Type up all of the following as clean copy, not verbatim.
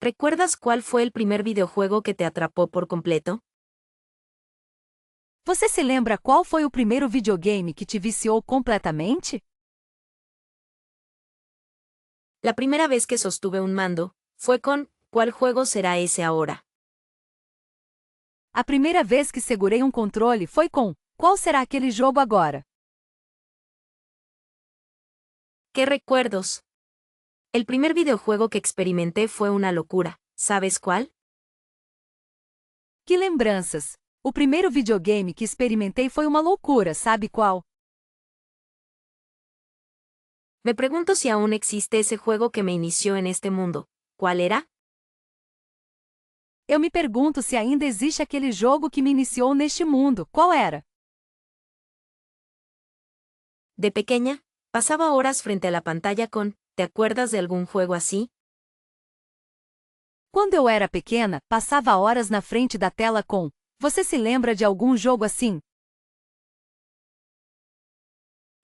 ¿Recuerdas cuál fue el primer videojuego que te atrapó por completo? Você se lembra qual foi o primeiro videogame que te viciou completamente? La primera vez que sostuve un mando fue con ¿cuál juego será ese ahora? A primeira vez que segurei um controle foi com Qual será aquele jogo agora? ¡Qué recuerdos! El primer videojuego que experimenté fue una locura. ¿Sabes cuál? Que lembranças! O primeiro videogame que experimentei foi uma loucura, sabe qual? Me pregunto si aún existe ese juego que me inició en este mundo. ¿Cuál era? Eu me pergunto se ainda existe aquele jogo que me iniciou neste mundo. Qual era? De pequeña, pasaba horas frente a la pantalla con ¿te acuerdas de algún juego así? Quando eu era pequena, passava horas na frente da tela com Você se lembra de algum jogo assim?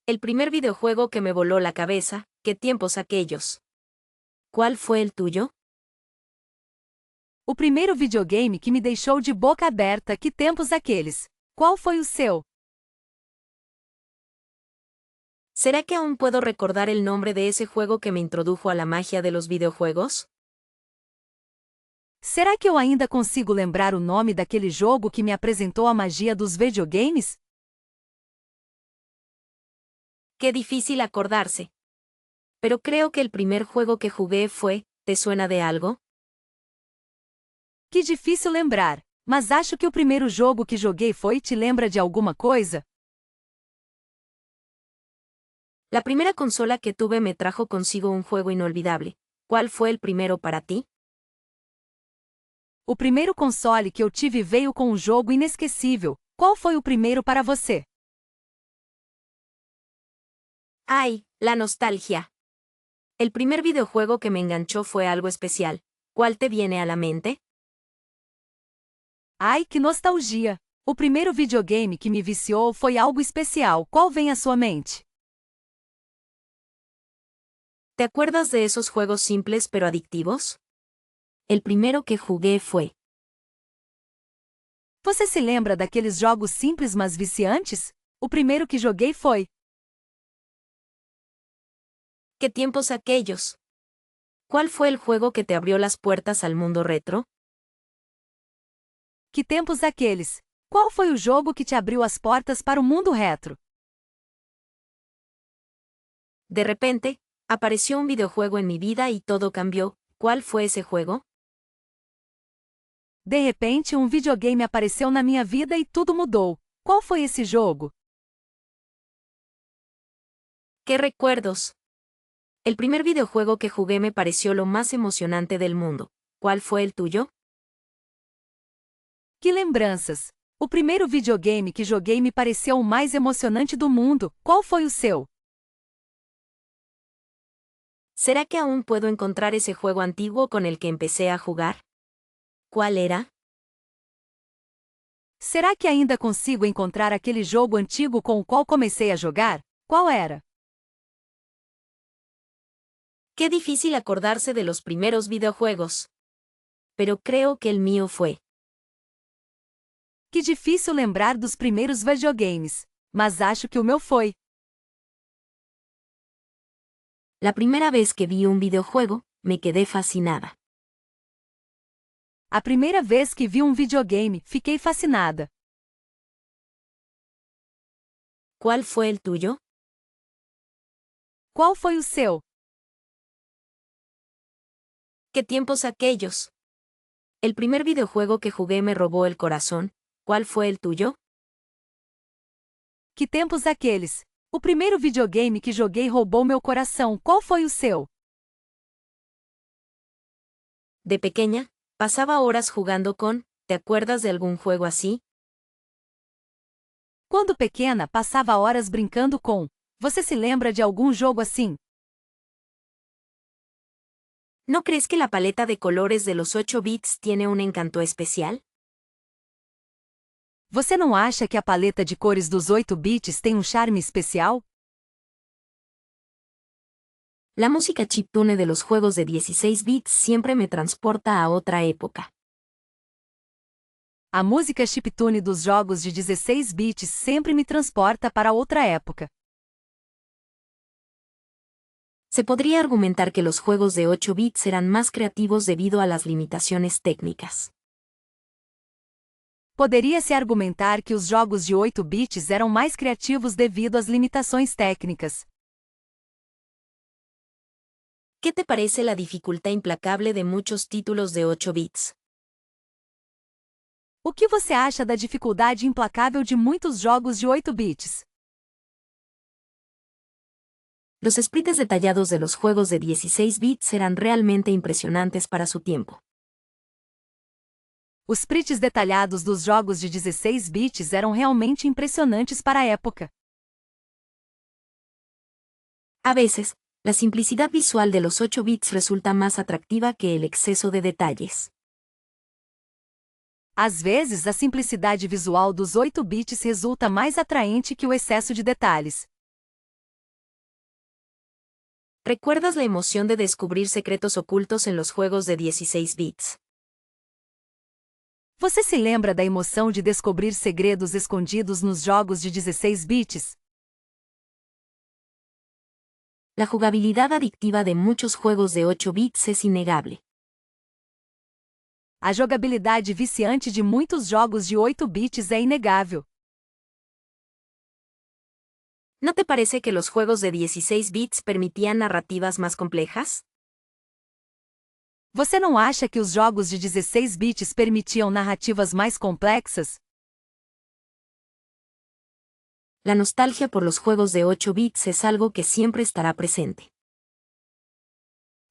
El primer videojuego que me voló la cabeza, ¿qué tiempos aquellos? ¿Cuál fue el tuyo? O primeiro videogame que me deixou de boca aberta, que tempos aqueles? Qual foi o seu? ¿Será que aún puedo recordar el nombre de ese juego que me introdujo a la magia de los videojuegos? Será que eu ainda consigo lembrar o nome daquele jogo que me apresentou a magia dos videogames? Qué difícil acordarse. Pero creo que el primer juego que jugué fue, ¿te suena de algo? Que difícil lembrar, mas acho que o primeiro jogo que joguei foi Te lembra de alguma coisa? La primera consola que tuve me trajo consigo un juego inolvidable. ¿Cuál fue el primero para ti? O primeiro console que eu tive veio com um jogo inesquecível. Qual foi o primeiro para você? ¡Ay, la nostalgia! El primer videojuego que me enganchó fue algo especial. ¿Cuál te viene a la mente? Ai, que nostalgia! O primeiro videogame que me viciou foi algo especial. Qual vem à sua mente? ¿Te acuerdas de esos juegos simples pero adictivos? El primero que jugué fue. Você se lembra daqueles jogos simples mas viciantes? O primeiro que joguei foi. ¿Qué tiempos aquellos? ¿Cuál fue el juego que te abrió las puertas al mundo retro? Que tempos aqueles? Qual foi o jogo que te abriu as portas para o mundo retro? De repente, apareció un videojuego en mi vida y todo cambió. ¿Cuál fue ese juego? De repente, um videogame apareceu na minha vida e tudo mudou. Qual foi esse jogo? ¡Qué recuerdos! El primer videojuego que jugué me pareció lo más emocionante del mundo. ¿Cuál fue el tuyo? Que lembranças! O primeiro videogame que joguei me pareceu o mais emocionante do mundo. Qual foi o seu? ¿Será que aún puedo encontrar ese juego antiguo con el que empecé a jugar? ¿Cuál era? Será que ainda consigo encontrar aquele jogo antigo com o qual comecei a jogar? Qual era? Qué difícil acordarse de los primeros videojuegos. Pero creo que el mío fue. Que difícil lembrar dos primeiros videogames, mas acho que o meu foi. La primera vez que vi un videojuego, me quedé fascinada. A primeira vez que vi um videogame, fiquei fascinada. ¿Cuál fue el tuyo? Qual foi o seu? ¿Qué tiempos aquellos? El primer videojuego que jugué me robó el corazón. ¿Cuál fue el tuyo? Que tempos aqueles? O primeiro videogame que joguei roubou meu coração. Qual foi o seu? De pequeña, pasaba horas jugando con, ¿te acuerdas de algún juego así? Quando pequena, passava horas brincando com. Você se lembra de algum jogo assim? ¿No crees que la paleta de colores de los 8 bits tiene un encanto especial? Você não acha que a paleta de cores dos 8 bits tem um charme especial? La música chiptune de los juegos de 16 bits siempre me transporta a otra época. A música chiptune dos jogos de 16 bits sempre me transporta para outra época. Se podría argumentar que los juegos de 8 bits eran más creativos debido a las limitaciones técnicas. Poderia-se argumentar que os jogos de 8 bits eram mais criativos devido às limitações técnicas. ¿Qué te parece la dificultad implacable de muchos títulos de 8 bits? O que você acha da dificuldade implacável de muitos jogos de 8 bits? Los sprites detallados de los juegos de 16 bits eran realmente impresionantes para su tiempo. Os sprites detalhados dos jogos de 16 bits eram realmente impressionantes para a época. A veces, la simplicidad visual de los 8 bits resulta más atractiva que el exceso de detalles. Às vezes, a simplicidade visual dos 8 bits resulta mais atraente que o excesso de detalhes. ¿Recuerdas la emoción de descubrir secretos ocultos en los juegos de 16 bits? Você se lembra da emoção de descobrir segredos escondidos nos jogos de 16 bits? La jugabilidad adictiva de muchos juegos de 8 bits es innegable. A jogabilidade viciante de muitos jogos de 8 bits é inegável. ¿No te parece que los juegos de 16 bits permitían narrativas más complejas? Você não acha que os jogos de 16 bits permitiam narrativas mais complexas? La nostalgia por los juegos de 8 bits es algo que siempre estará presente.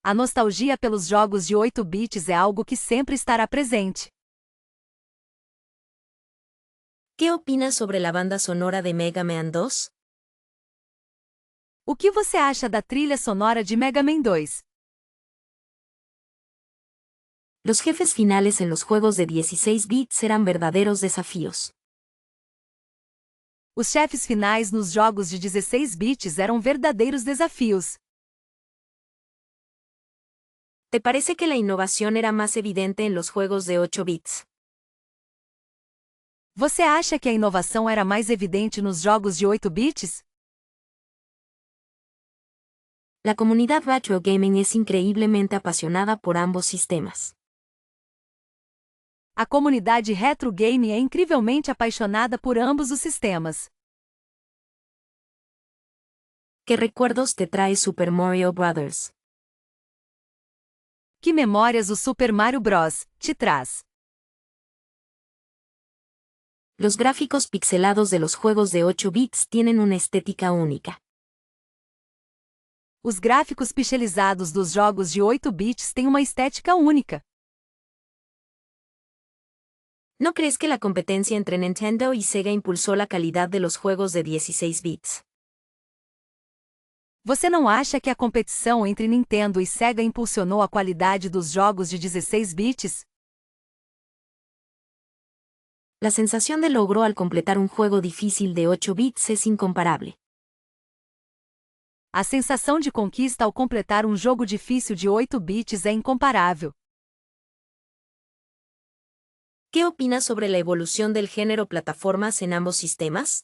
A nostalgia pelos jogos de 8 bits é algo que sempre estará presente. ¿Qué opinas sobre la banda sonora de Mega Man 2? O que você acha da trilha sonora de Mega Man 2? Los jefes finales en los juegos de 16 bits eran verdaderos desafíos. Os chefes finais nos jogos de 16 bits eram verdadeiros desafios. ¿Te parece que la innovación era más evidente en los juegos de 8 bits? Você acha que a inovação era mais evidente nos jogos de 8 bits? La comunidad retro gaming es increíblemente apasionada por ambos sistemas. A comunidade retro game é incrivelmente apaixonada por ambos os sistemas. ¿Qué recuerdos te trae Super Mario Bros.? Que memórias o Super Mario Bros. Te traz? Los gráficos pixelados de los juegos de 8 bits tienen una estética única. Os gráficos pixelizados dos jogos de 8 bits têm uma estética única. ¿No crees que la competencia entre Nintendo y Sega impulsó la calidad de los juegos de 16 bits? Você não acha que a competição entre Nintendo e Sega impulsionou a qualidade dos jogos de 16 bits? La sensación de logro al completar un juego difícil de 8 bits es incomparable. A sensação de conquista ao completar um jogo difícil de 8 bits é incomparável. ¿Qué opinas sobre la evolución del género plataformas en ambos sistemas?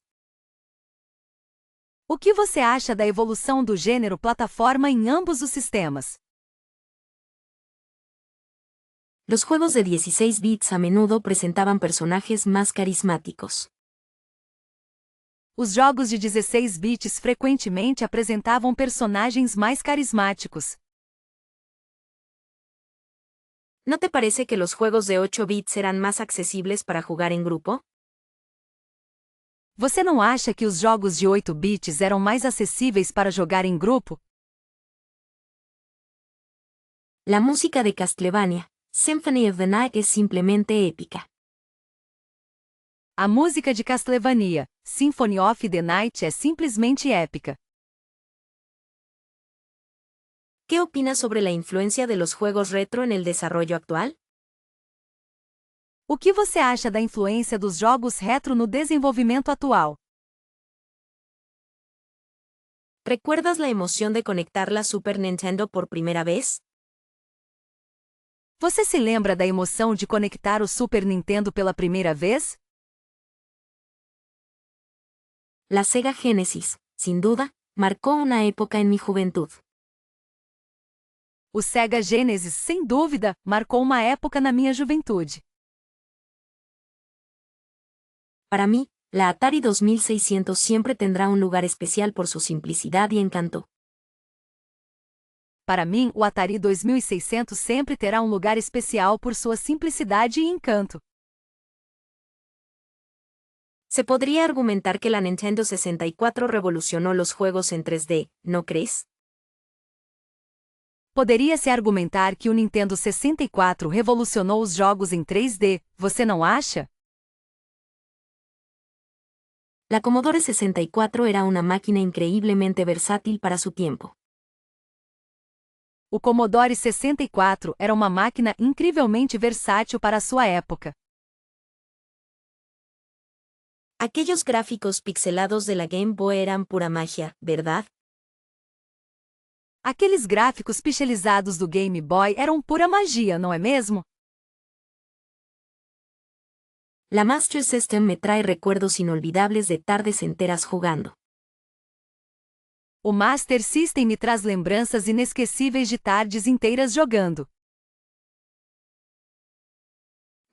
O que você acha da evolução do gênero plataforma em ambos os sistemas? Los juegos de 16 bits a menudo presentaban personajes más carismáticos. Os jogos de 16 bits frequentemente apresentavam personagens mais carismáticos. ¿No te parece que los juegos de 8 bits eran más accesibles para jugar en grupo? Você não acha que os jogos de 8 bits eram mais acessíveis para jogar em grupo? La música de Castlevania, Symphony of the Night es simplemente épica. A música de Castlevania, Symphony of the Night é simplesmente épica. ¿Qué opinas sobre la influencia de los juegos retro en el desarrollo actual? O que você acha da influência dos jogos retro no desenvolvimento atual? ¿Recuerdas la emoción de conectar la Super Nintendo por primera vez? Você se lembra da emoção de conectar o Super Nintendo pela primeira vez? La Sega Genesis, sin duda, marcó una época en mi juventud. O Sega Genesis, sem dúvida, marcou uma época na minha juventude. Para mí, la Atari 2600 siempre tendrá un lugar especial por su simplicidad y encanto. Para mim, o Atari 2600 sempre terá um lugar especial por sua simplicidade e encanto. Se podría argumentar que la Nintendo 64 revolucionó los juegos en 3D, ¿no crees? Poderia-se argumentar que o Nintendo 64 revolucionou os jogos em 3D, você não acha? La Commodore 64 era una máquina increíblemente versátil para su tiempo. O Commodore 64 era uma máquina incrivelmente versátil para sua época. Aquellos gráficos pixelados de la Game Boy eran pura magia, ¿verdad? Aqueles gráficos pixelizados do Game Boy eram pura magia, não é mesmo? La Master System me trae recuerdos inolvidables de tardes enteras jugando. O Master System me traz lembranças inesquecíveis de tardes inteiras jogando.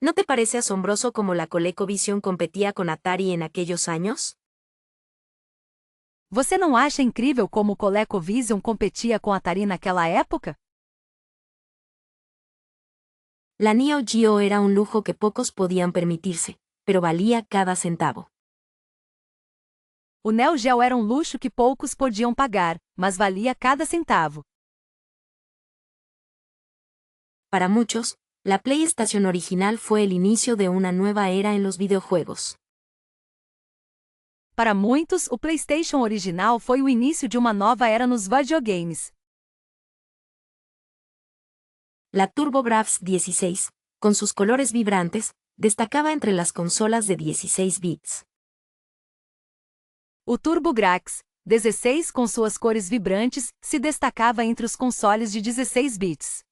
¿No te parece asombroso cómo la ColecoVision competía con Atari en aquellos años? Você não acha incrível como o ColecoVision competia com a Atari naquela época? La Neo Geo era un lujo que pocos podían permitirse, pero valía cada centavo. O Neo Geo era um luxo que poucos podiam pagar, mas valia cada centavo. Para muchos, la PlayStation original fue el inicio de una nueva era en los videojuegos. Para muitos, o PlayStation original foi o início de uma nova era nos videogames. La TurboGrafx 16, con sus colores vibrantes, destacaba entre las consolas de 16 bits. O TurboGrafx 16, com suas cores vibrantes, se destacava entre os consoles de 16 bits.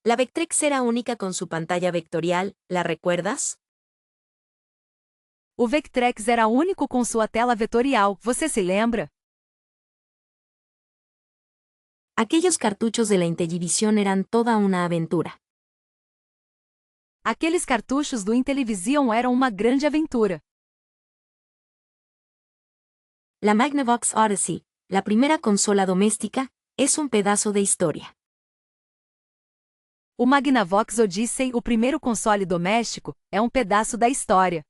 La Vectrex era única con su pantalla vectorial, ¿la recuerdas? O Vectrex era único com sua tela vetorial, você se lembra? Aquellos cartuchos de la Intellivision eran toda una aventura. Aqueles cartuchos do Intellivision eram uma grande aventura. La Magnavox Odyssey, la primera consola doméstica, es un pedazo de historia. O Magnavox Odyssey, o primeiro console doméstico, é um pedaço da história.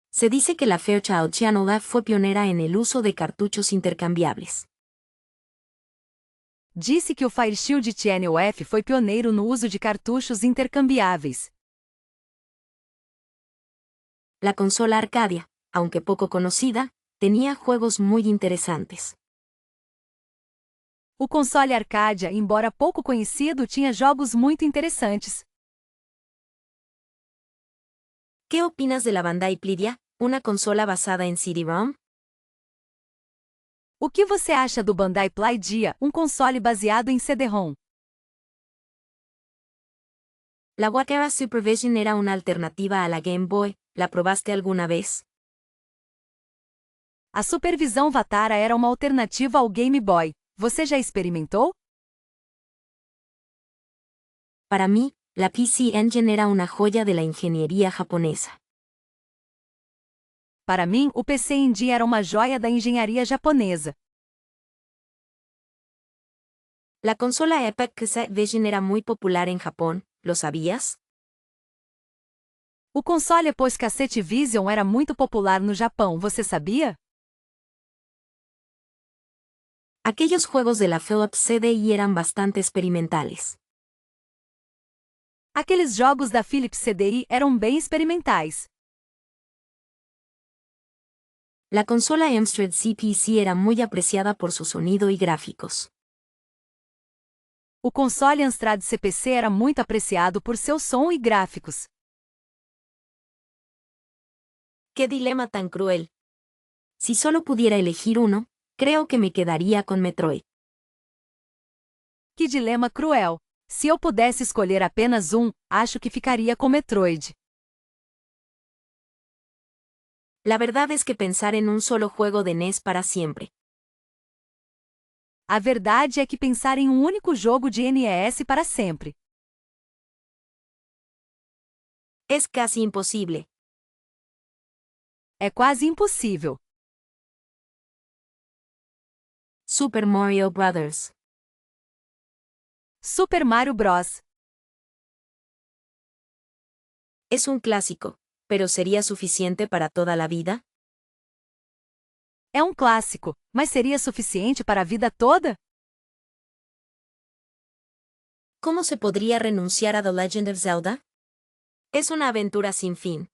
Se dice que la Fairchild Channel fue pionera en el uso de cartuchos intercambiables. Disse que o Fairchild Channel F foi pioneiro no uso de cartuchos intercambiáveis. La consola Arcadia, aunque poco conocida, tenía juegos muy interesantes. O console Arcadia, embora pouco conhecido, tinha jogos muito interessantes. ¿Qué opinas de la Bandai Plydia, una consola basada en CD-ROM? O que você acha do Bandai Plydia, um console baseado em CD-ROM? La Wacera Supervision era una alternativa a la Game Boy, ¿la probaste alguna vez? A Supervisão Vatara era uma alternativa ao Game Boy. Você já experimentou? Para mí, la PC Engine era una joya de la ingeniería japonesa. Para mim, o PC Engine era uma joia da engenharia japonesa. La consola Epic Cassette Vision era muy popular en Japón, ¿lo sabías? O console Post-Cassette Vision era muito popular no Japão, você sabia? Aquellos juegos de la Philips CDI eran bastante experimentales. Aqueles jogos da Philips CDI eram bem experimentais. La consola Amstrad CPC era muy apreciada por su sonido y gráficos. O console Amstrad CPC era muito apreciado por seu som e gráficos. ¡Qué dilema tan cruel! Si solo pudiera elegir uno, creo que me quedaría con Metroid. Que dilema cruel! Se eu pudesse escolher apenas um, acho que ficaria com Metroid. La verdad es que pensar en un solo juego de NES para siempre. A verdade é que pensar em um único jogo de NES para sempre Es casi imposible. é quase impossível. Super Mario Bros. Super Mario Bros. Es un clásico, pero ¿sería suficiente para toda la vida? É um clássico, mas seria suficiente para a vida toda? ¿Cómo se podría renunciar a The Legend of Zelda? Es una aventura sin fin.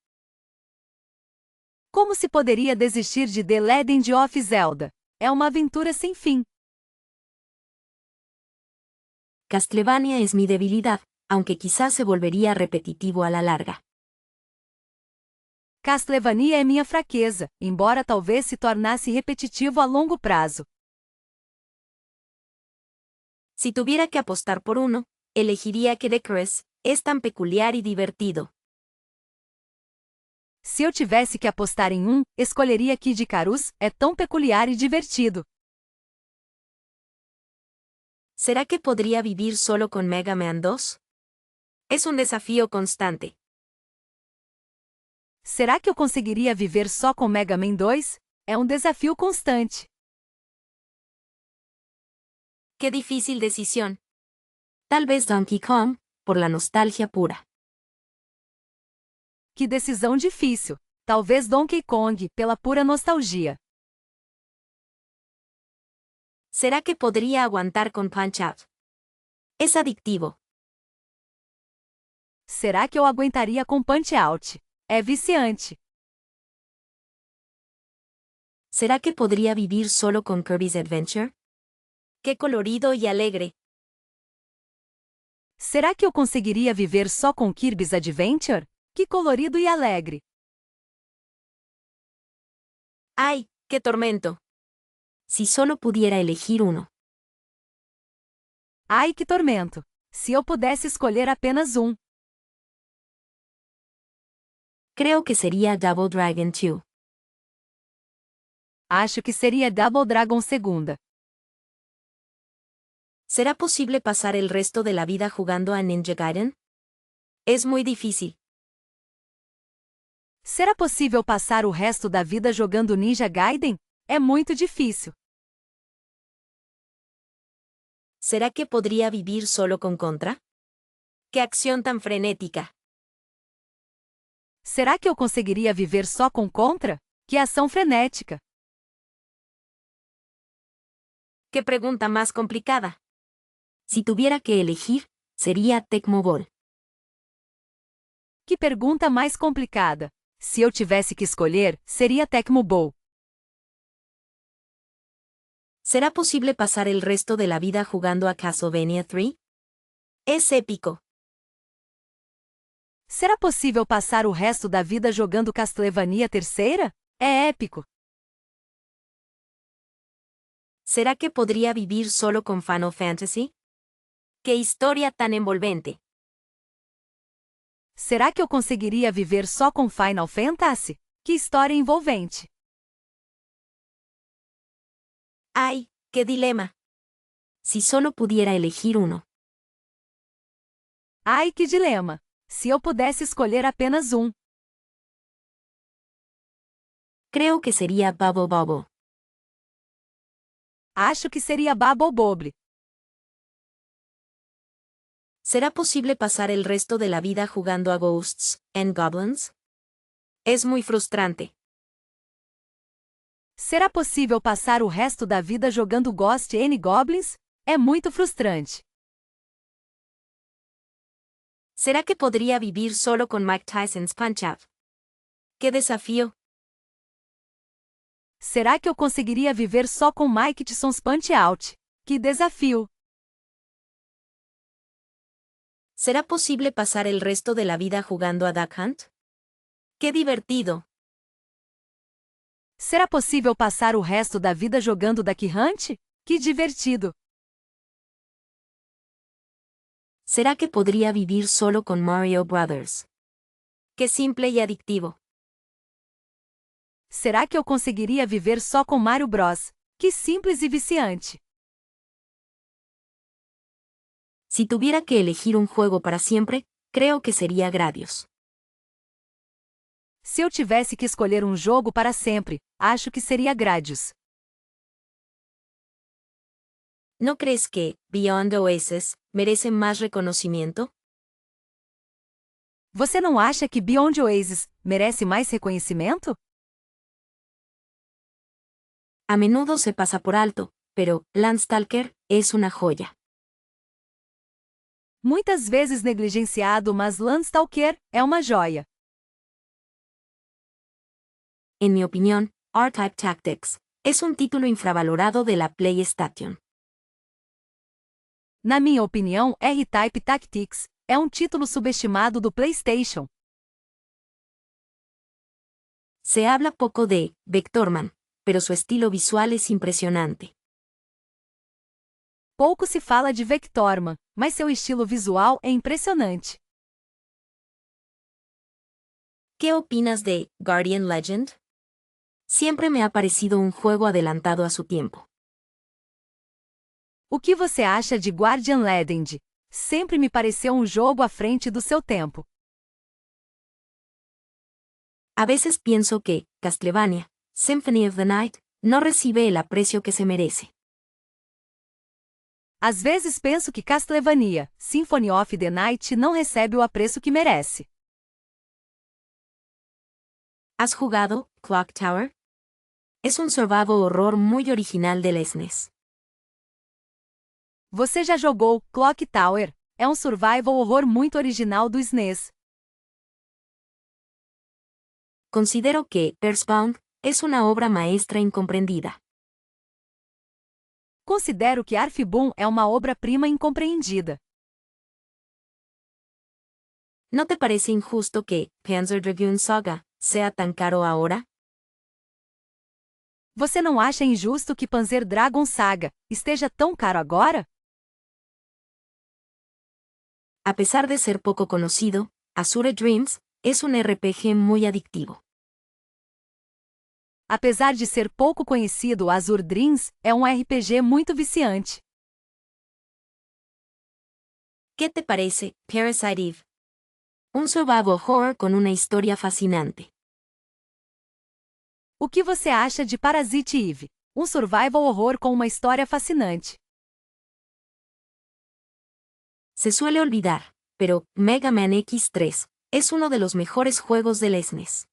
Como se poderia desistir de The Legend of Zelda? É uma aventura sem fim. Castlevania es mi debilidad, aunque quizás se volvería repetitivo a la larga. Castlevania é minha fraqueza, embora talvez se tornasse repetitivo a longo prazo. Si tuviera que apostar por uno, elegiría Kid Icarus, es tan peculiar y divertido. Se eu tivesse que apostar em um, escolheria Kid Icarus, é tão peculiar e divertido. ¿Será que podría vivir solo con Mega Man 2? Es un desafío constante. Será que eu conseguiria viver só com Mega Man 2? É um desafio constante. ¡Qué difícil decisión! Tal vez Donkey Kong, por la nostalgia pura. Que decisão difícil. Talvez Donkey Kong, pela pura nostalgia. ¿Será que podría aguantar con Punch-Out? Es adictivo. Será que eu aguentaria com Punch-Out? É viciante. ¿Será que podría vivir solo con Kirby's Adventure? ¡Qué colorido y alegre! Será que eu conseguiria viver só com Kirby's Adventure? Que colorido e alegre! ¡Ay, qué tormento! Si solo pudiera elegir uno. Ai, que tormento! Se eu pudesse escolher apenas um, Creo que sería Double Dragon 2. acho que seria Double Dragon 2. ¿Será posible pasar el resto de la vida jugando a Ninja Gaiden? Es muy difícil. Será possível passar o resto da vida jogando Ninja Gaiden? É muito difícil. ¿Será que podría vivir solo con Contra? ¡Qué acción tan frenética! Será que eu conseguiria viver só com Contra? Que ação frenética! ¡Qué pregunta más complicada! Si tuviera que elegir, sería Tecmo Bowl. Que pergunta mais complicada! Se eu tivesse que escolher, seria Tecmo Bowl. ¿Será posible pasar el resto de la vida jugando a Castlevania 3? Es épico. Será possível passar o resto da vida jogando Castlevania 3? É épico. ¿Será que podría vivir solo con Final Fantasy? ¡Qué historia tan envolvente! Será que eu conseguiria viver só com Final Fantasy? Que história envolvente! ¡Ay, qué dilema! Si solo pudiera elegir uno. Ai, que dilema! Se eu pudesse escolher apenas um, Creo que sería Bubble Bobble. acho que seria Bubble Bobble. ¿Será posible pasar el resto de la vida jugando a Ghosts and Goblins? Es muy frustrante. Será possível passar o resto da vida jogando Ghost N Goblins? É muito frustrante. ¿Será que podría vivir solo con Mike Tyson's Punch-Out? ¡Qué desafío! Será que eu conseguiria viver só com Mike Tyson's Punch-Out? Que desafio! ¿Será posible pasar el resto de la vida jugando a Duck Hunt? ¡Qué divertido! Será possível passar o resto da vida jogando Duck Hunt? Que divertido! ¿Será que podría vivir solo con Mario Brothers? Qué simple y adictivo. Será que eu conseguiria viver só com Mario Bros? Que simples e viciante! Si tuviera que elegir un juego para siempre, creo que sería Gradius. Se eu tivesse que escolher um jogo para sempre, acho que seria Gradius. ¿No crees que Beyond Oasis merece más reconocimiento? Você não acha que Beyond Oasis merece mais reconhecimento? A menudo se pasa por alto, pero Landstalker es una joya. Muitas vezes negligenciado, mas Landstalker é uma joia. En mi opinión, R-Type Tactics es un título infravalorado de la PlayStation. Na minha opinião, R-Type Tactics é um título subestimado do PlayStation. Se habla poco de Vectorman, pero su estilo visual es impresionante. Pouco se fala de Vectorman, mas seu estilo visual é impressionante. ¿Qué opinas de Guardian Legend? Siempre me ha parecido un juego adelantado a su tiempo. O que você acha de Guardian Legend? Sempre me pareceu um jogo à frente do seu tempo. A veces pienso que Castlevania, Symphony of the Night, no recibe el aprecio que se merece. Às vezes penso que Castlevania, Symphony of the Night não recebe o apreço que merece. ¿Has jugado Clock Tower? Es un survival horror muy original del SNES. Você já jogou Clock Tower? É um survival horror muito original do SNES. Considero que Earthbound es una obra maestra incomprendida. Considero que Arfboom é uma obra-prima incompreendida. ¿No te parece injusto que Panzer Dragoon Saga sea tan caro ahora? Você não acha injusto que Panzer Dragon Saga esteja tão caro agora? A pesar de ser poco conocido, Azure Dreams es un RPG muy adictivo. Apesar de ser pouco conhecido, Azure Dreams é um RPG muito viciante. ¿Qué te parece Parasite Eve? Un survival horror con una historia fascinante. O que você acha de Parasite Eve? Um survival horror com uma história fascinante. Se suele olvidar, pero Mega Man X3 es uno de los mejores juegos del SNES.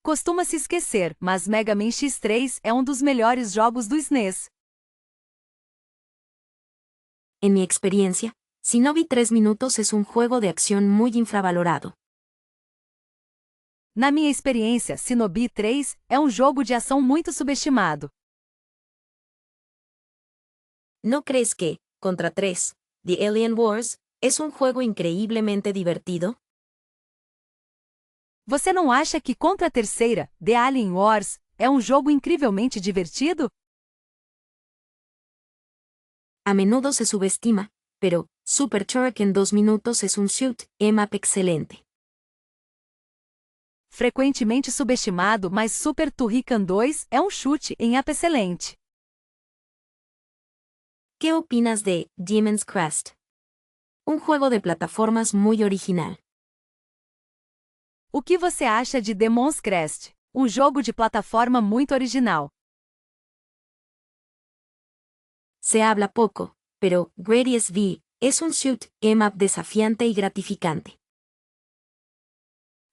Costuma-se esquecer, mas Mega Man X3 é um dos melhores jogos do SNES. En mi experiencia, Shinobi 3 Minutos es un juego de acción muy infravalorado. Na minha experiência, Shinobi 3 é um jogo de ação muito subestimado. ¿No crees que Contra 3, The Alien Wars, es un juego increíblemente divertido? Você não acha que Contra a Terceira, The Alien Wars, é um jogo incrivelmente divertido? A menudo se subestima, pero Super Turk en 2 minutos es un shoot 'em up excelente. Frequentemente subestimado, mas Super Turrican 2 é um chute em up excelente. ¿Qué opinas de Demon's Crest? Un juego de plataformas muy original. O que você acha de Demon's Crest? Um jogo de plataforma muito original. Se habla poco, pero Gradius V es un shoot 'em up desafiante y gratificante.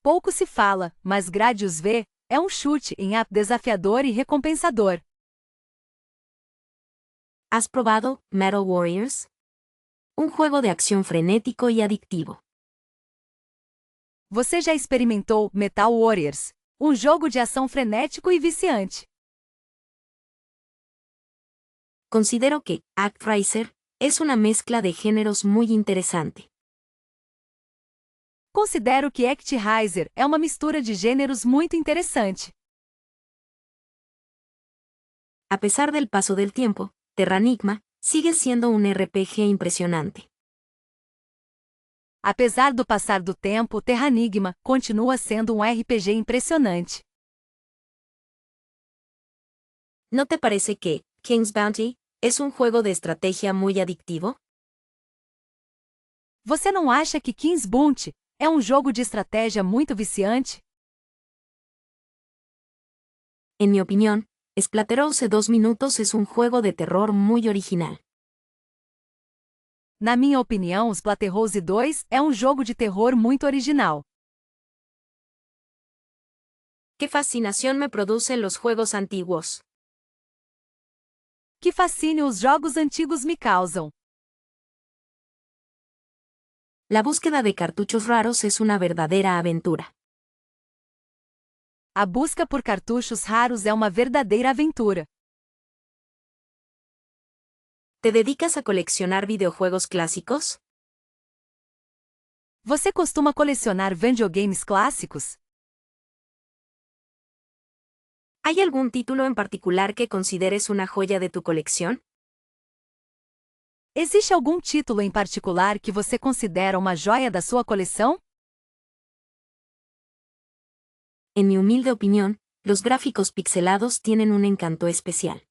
Pouco se fala, mas Gradius V é um chute em up desafiador e recompensador. ¿Has probado Metal Warriors? Un juego de acción frenético y adictivo. Você já experimentou Metal Warriors? Um jogo de ação frenético e viciante. Considero que Actraiser es una mezcla de géneros muy interesante. Considero que Actraiser é uma mistura de gêneros muito interessante. A pesar del paso del tiempo, Terranigma sigue siendo un RPG impresionante. Apesar do passar do tempo, Terranigma continua sendo um RPG impressionante. ¿No te parece que King's Bounty es un juego de estrategia muy adictivo? Você não acha que King's Bounty é um jogo de estratégia muito viciante? En mi opinión, Splatterhouse 2 Minutos es un juego de terror muy original. Na minha opinião, Splatterhouse 2 é um jogo de terror muito original. ¿Qué fascinación me producen los juegos antiguos? Que fascínio os jogos antigos me causam. La búsqueda de cartuchos raros es una verdadera aventura. A busca por cartuchos raros é uma verdadeira aventura. ¿Te dedicas a coleccionar videojuegos clásicos? Você costuma colecionar videogames clássicos? ¿Hay algún título en particular que consideres una joya de tu colección? Existe algum título em particular que você considera uma joia da sua coleção? En mi humilde opinión, los gráficos pixelados tienen un encanto especial.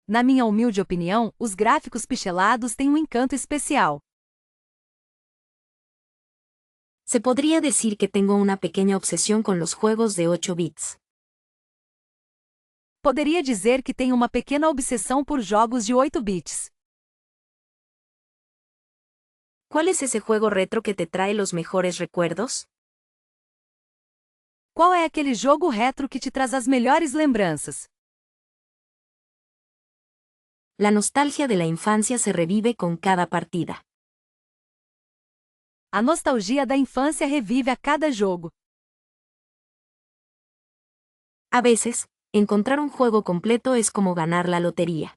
Na minha humilde opinião, os gráficos pixelados têm um encanto especial. Se podría decir que tengo una pequeña obsesión con los juegos de 8 bits. Poderia dizer que tenho uma pequena obsessão por jogos de 8 bits. ¿Cuál es ese juego retro que te trae los mejores recuerdos? Qual é aquele jogo retro que te traz as melhores lembranças? La nostalgia de la infancia se revive con cada partida. A nostalgia da infância revive a cada jogo. A veces, encontrar un juego completo es como ganar la lotería.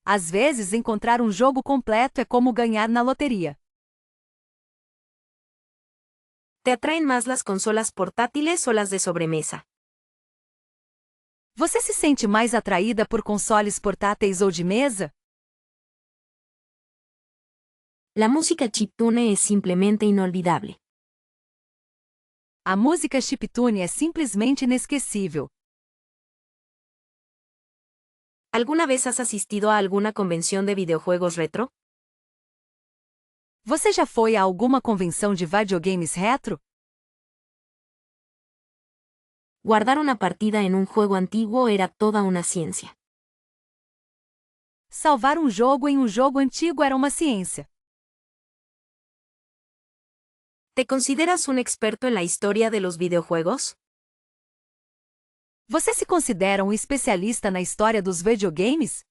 Às vezes, encontrar um jogo completo é como ganhar na loteria. ¿Te atraen más las consolas portátiles o las de sobremesa? Você se sente mais atraída por consoles portáteis ou de mesa? La música chiptune es simplemente inolvidable. A música chiptune é simplesmente inesquecível. ¿Alguna vez has asistido a alguna convención de videojuegos retro? Você já foi a alguma convenção de videogames retro? Guardar una partida en un juego antiguo era toda una ciencia. Salvar um jogo em um jogo antigo era uma ciência. ¿Te consideras un experto en la historia de los videojuegos? Você se considera um especialista na história dos videogames?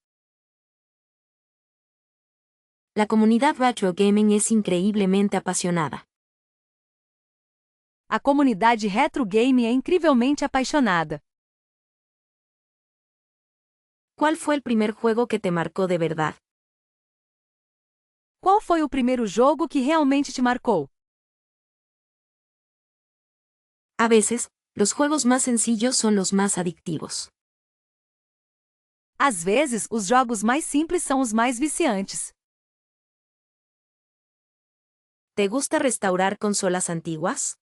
La comunidad retro gaming es increíblemente apasionada. A comunidade retro game é incrivelmente apaixonada. ¿Cuál fue el primer juego que te marcó de verdad? Qual foi o primeiro jogo que realmente te marcou? A veces, los juegos más sencillos son los más adictivos. Às vezes, os jogos mais simples são os mais viciantes. ¿Te gusta restaurar consolas antiguas?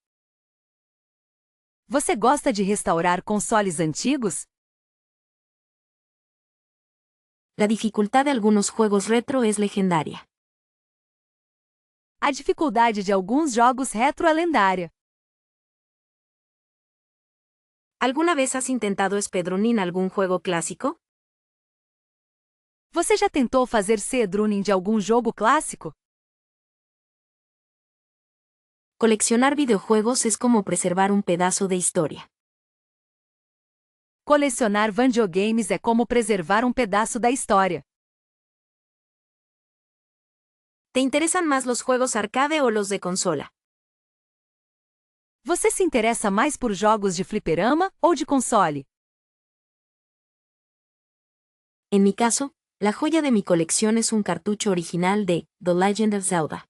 Você gosta de restaurar consoles antigos? La dificultad de algunos juegos retro es legendaria. A dificuldade de alguns jogos retro é lendária. ¿Alguna vez has intentado speedrunning algún juego clásico? Você já tentou fazer speedrunning de algum jogo clássico? Coleccionar videojuegos es como preservar un pedazo de historia. Colecionar videogames é como preservar um pedaço da história. ¿Te interesan más los juegos arcade o los de consola? Você se interessa mais por jogos de fliperama ou de console? En mi caso, la joya de mi colección es un cartucho original de The Legend of Zelda.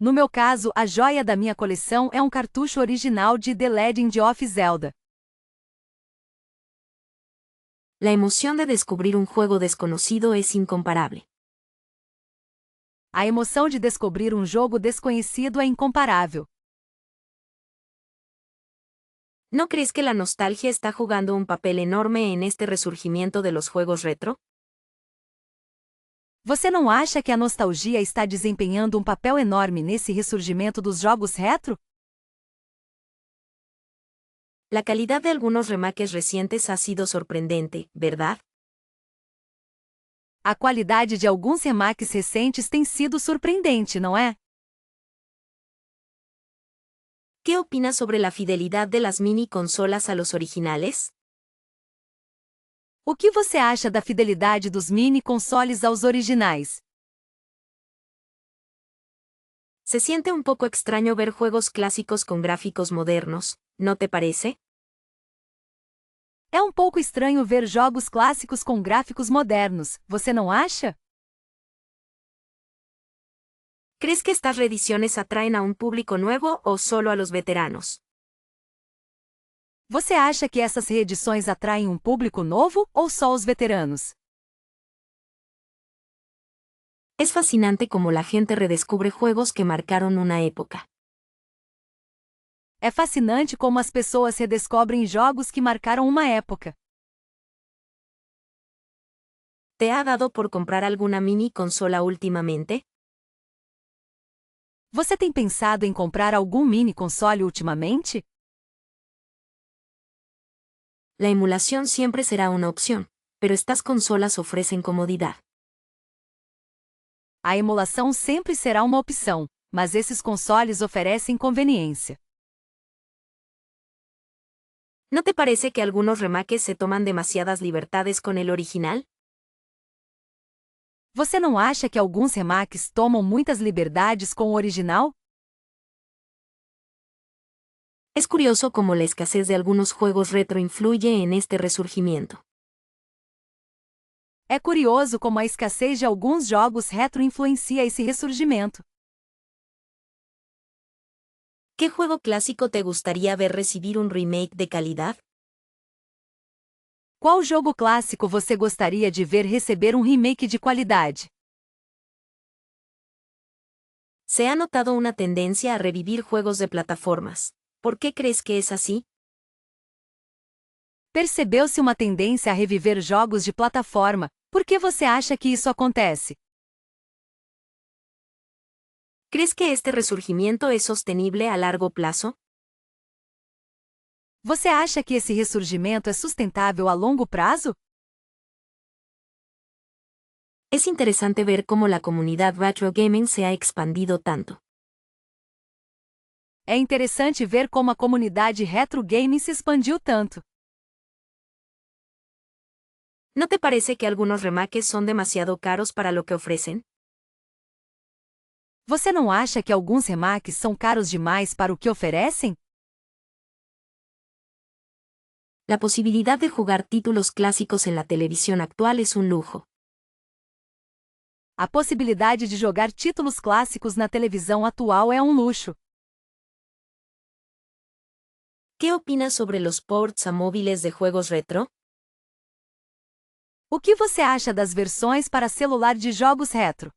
No meu caso, a joia da minha coleção é um cartucho original de The Legend of Zelda. La emoción de descubrir un juego desconocido es incomparable. A emoção de descobrir um jogo desconhecido é incomparável. ¿No crees que la nostalgia está jugando un papel enorme en este resurgimiento de los juegos retro? Você não acha que a nostalgia está desempenhando um papel enorme nesse ressurgimento dos jogos retro? La calidad de algunos remakes recientes ha sido sorprendente, ¿verdad? A qualidade de alguns remakes recentes tem sido surpreendente, não é? ¿Qué opinas sobre la fidelidad de las mini consolas a los originales? O que você acha da fidelidade dos mini consoles aos originais? Se siente un poco extraño ver juegos clásicos con gráficos modernos, ¿no te parece? É um pouco estranho ver jogos clássicos com gráficos modernos, você não acha? ¿Crees que estas reediciones atraen a un público nuevo o solo a los veteranos? Você acha que essas reedições atraem um público novo ou só os veteranos? Es fascinante cómo la gente redescubre juegos que marcaron una época. É fascinante como as pessoas redescobrem jogos que marcaram uma época. ¿Te ha dado por comprar alguna mini consola últimamente? Você tem pensado em comprar algum mini console ultimamente? La emulación siempre será una opción, pero estas consolas ofrecen comodidad. A emulação sempre será uma opção, mas esses consoles oferecem conveniência. ¿No te parece que algunos remakes se toman demasiadas libertades con el original? Você não acha que alguns remakes tomam muitas liberdades com o original? Es curioso cómo la escasez de algunos juegos retro influye en este resurgimiento. É curioso como a escassez de alguns jogos retro influencia esse ressurgimento. ¿Qué juego clásico te gustaría ver recibir un remake de calidad? Qual jogo clássico você gostaria de ver receber um remake de qualidade? Se ha notado una tendencia a revivir juegos de plataformas. ¿Por qué crees que es así? Percebeu-se uma tendência a reviver jogos de plataforma. Por que você acha que isso acontece? ¿Crees que este resurgimiento es sostenible a largo plazo? Você acha que esse ressurgimento é sustentável a longo prazo? Es interesante ver cómo la comunidad retro gaming se ha expandido tanto. É interessante ver como a comunidade retro gaming se expandiu tanto. ¿No te parece que algunos remakes son demasiado caros para lo que ofrecen? Você não acha que alguns remakes são caros demais para o que oferecem? La posibilidad de jugar títulos clásicos en la televisión actual es un lujo. A possibilidade de jogar títulos clássicos na televisão atual é um luxo. ¿Qué opinas sobre los ports a móviles de juegos retro? O que você acha das versões para celular de jogos retro?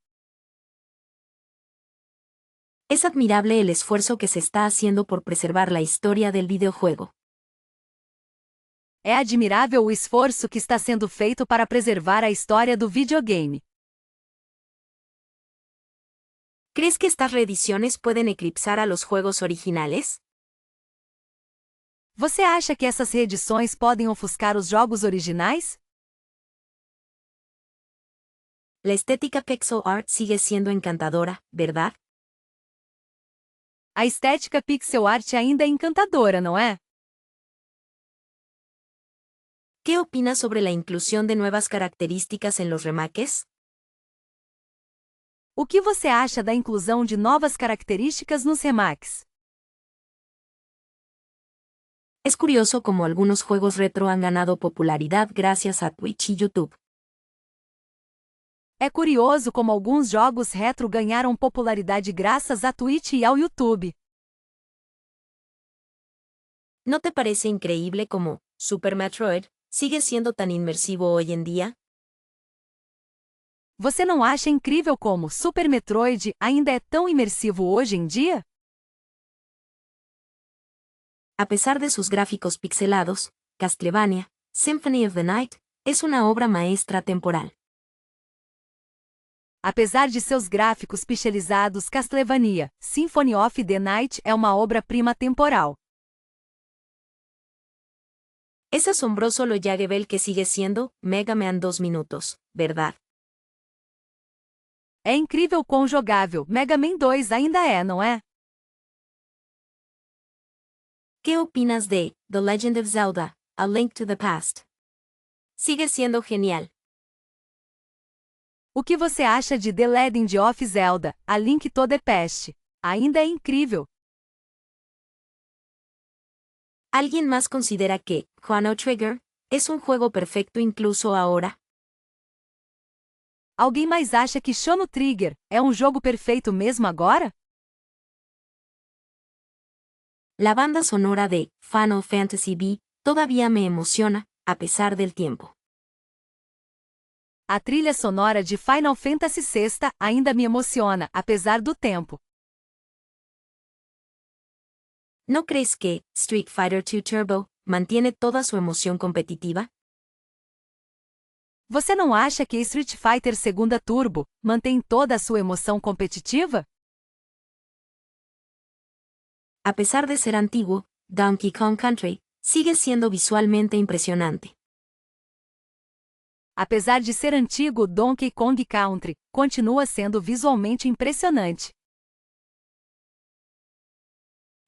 Es admirable el esfuerzo que se está haciendo por preservar la historia del videojuego. É admirável o esforço que está sendo feito para preservar a história do videogame. ¿Crees que estas reediciones pueden eclipsar a los juegos originales? Você acha que essas reedições podem ofuscar os jogos originais? La estética pixel art sigue siendo encantadora, ¿verdad? A estética pixel art ainda é encantadora, não é? ¿Qué opinas sobre la inclusión de nuevas características en los remakes? O que você acha da inclusão de novas características nos remakes? Es curioso cómo algunos juegos retro han ganado popularidad gracias a Twitch y YouTube. É curioso como alguns jogos retro ganharam popularidade graças a Twitch e ao YouTube. ¿No te parece increíble cómo Super Metroid ¿Sigue siendo tan inmersivo hoy en día? Você não acha incrível como Super Metroid ainda é tão imersivo hoje em dia? A pesar de sus gráficos pixelados, Castlevania, Symphony of the Night, es una obra maestra temporal. Apesar de seus gráficos pixelizados, Castlevania, Symphony of the Night é uma obra-prima temporal. Es asombroso lo llaguevel que sigue siendo Mega Man 2 minutos, ¿verdad? É incrível quão jogável Mega Man 2 ainda é, não é? ¿Qué opinas de The Legend of Zelda: A Link to the Past? Sigue siendo genial. O que você acha de The Legend of Zelda: A Link to the Past? Ainda é incrível. ¿Alguien más considera que Chrono Trigger es un juego perfecto incluso ahora? Alguém mais acha que Chrono Trigger é um jogo perfeito mesmo agora? La banda sonora de Final Fantasy V todavía me emociona, a pesar del tiempo. A trilha sonora de Final Fantasy VI ainda me emociona, apesar do tempo. ¿No crees que Street Fighter II Turbo mantiene toda su emoción competitiva? Você não acha que Street Fighter II Turbo mantém toda a sua emoção competitiva? A pesar de ser antiguo, Donkey Kong Country sigue siendo visualmente impresionante. Apesar de ser antigo, Donkey Kong Country continua sendo visualmente impressionante.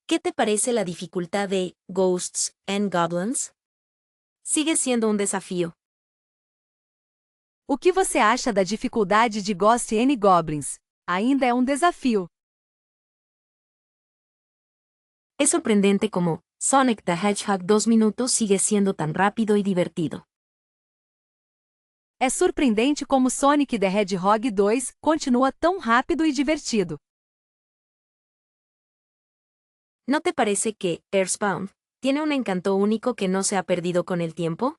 ¿Qué te parece la dificultad de Ghosts and Goblins? Sigue siendo un desafío. O que você acha da dificuldade de Ghosts and Goblins? Ainda é um desafio. Es sorprendente cómo Sonic the Hedgehog 2 minutos sigue siendo tan rápido y divertido. É surpreendente como Sonic the Hedgehog 2 continua tão rápido e divertido. ¿No te parece que Earthbound tiene un encanto único que no se ha perdido con el tiempo?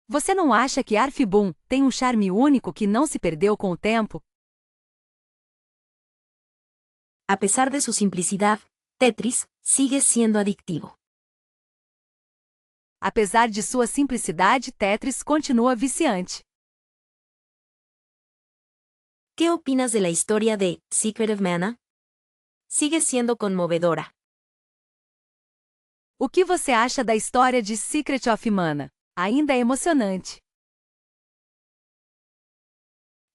Você não acha que Arfboom tem um charme único que não se perdeu com o tempo? A pesar de su simplicidad, Tetris sigue siendo adictivo. Apesar de sua simplicidade, Tetris continua viciante. ¿Qué opinas de la historia de Secret of Mana? Sigue siendo conmovedora. O que você acha da história de Secret of Mana? Ainda é emocionante.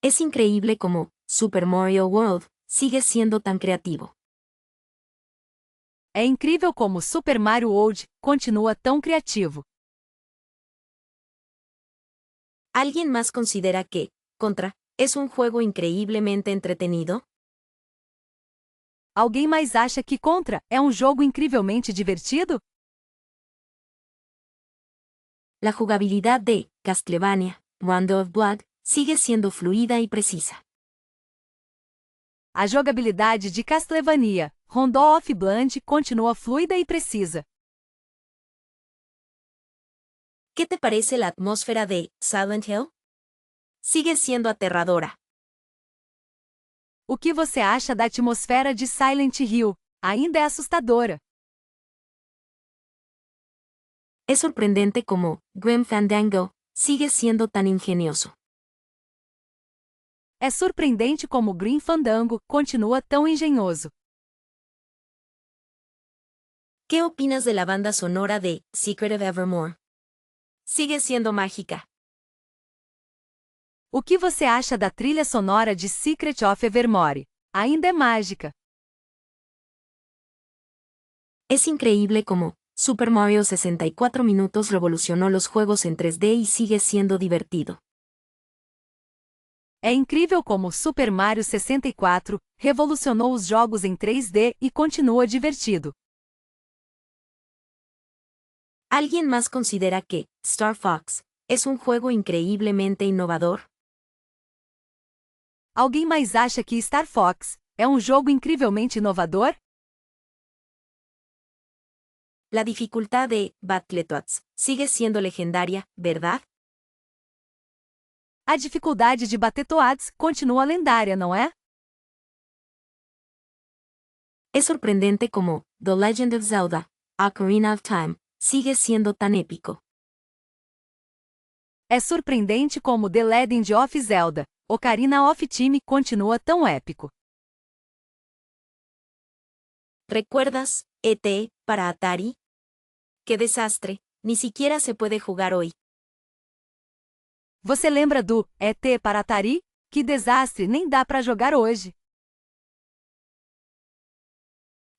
Es increíble cómo Super Mario World sigue siendo tan creativo. É incrível como Super Mario World continua tão criativo. ¿Alguien más considera que Contra es un juego increíblemente entretenido? Alguém mais acha que Contra é um jogo incrivelmente divertido? La jugabilidad de Castlevania, Rondo of Blood, sigue siendo fluida y precisa. A jogabilidade de Castlevania, Rondo of Blood, continua fluida e precisa. ¿Qué te parece la atmósfera de Silent Hill? Sigue siendo aterradora. O que você acha da atmosfera de Silent Hill? Ainda é assustadora. Es sorprendente cómo Grim Fandango sigue siendo tan ingenioso. É surpreendente como Grim Fandango continua tão engenhoso. ¿Qué opinas de la banda sonora de Secret of Evermore? Sigue siendo mágica. O que você acha da trilha sonora de Secret of Evermore? Ainda é mágica. Es increíble cómo Super Mario 64 minutos revolucionó los juegos en 3D y sigue siendo divertido. É incrível como Super Mario 64 revolucionou os jogos em 3D e continua divertido. ¿Alguien más considera que Star Fox es un juego increíblemente innovador? Alguém mais acha que Star Fox é um jogo incrivelmente inovador? La dificultad de Battletoads sigue siendo legendaria, ¿verdad? A dificuldade de Battletoads continua lendária, não é? Es sorprendente como The Legend of Zelda, Ocarina of Time, sigue siendo tan épico. É surpreendente como The Legend of Zelda, Ocarina of Time continua tão épico. ¿Recuerdas ET para Atari? ¡Qué desastre! Ni siquiera se puede jugar hoy. Você lembra do ET para Atari? Que desastre, nem dá para jogar hoje.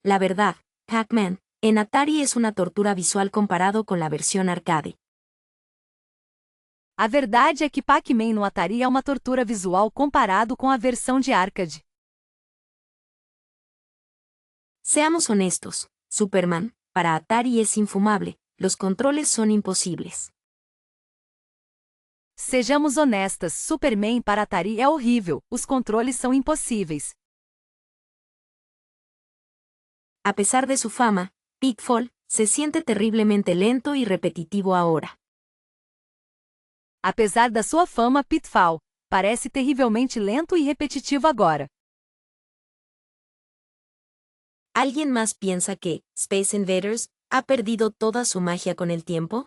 La verdad, Pac-Man, en Atari es una tortura visual comparado con la versión arcade. A verdade é que Pac-Man no Atari é uma tortura visual comparado com a versão de arcade. Seamos honestos, Superman, para Atari es infumable, los controles son imposibles. Sejamos honestas, Superman para Atari é horrível, os controles são impossíveis. A pesar de su fama, Pitfall se siente terriblemente lento y repetitivo ahora. Apesar da sua fama, Pitfall parece terrivelmente lento e repetitivo agora. ¿Alguien más piensa que Space Invaders ha perdido toda su magia con el tiempo?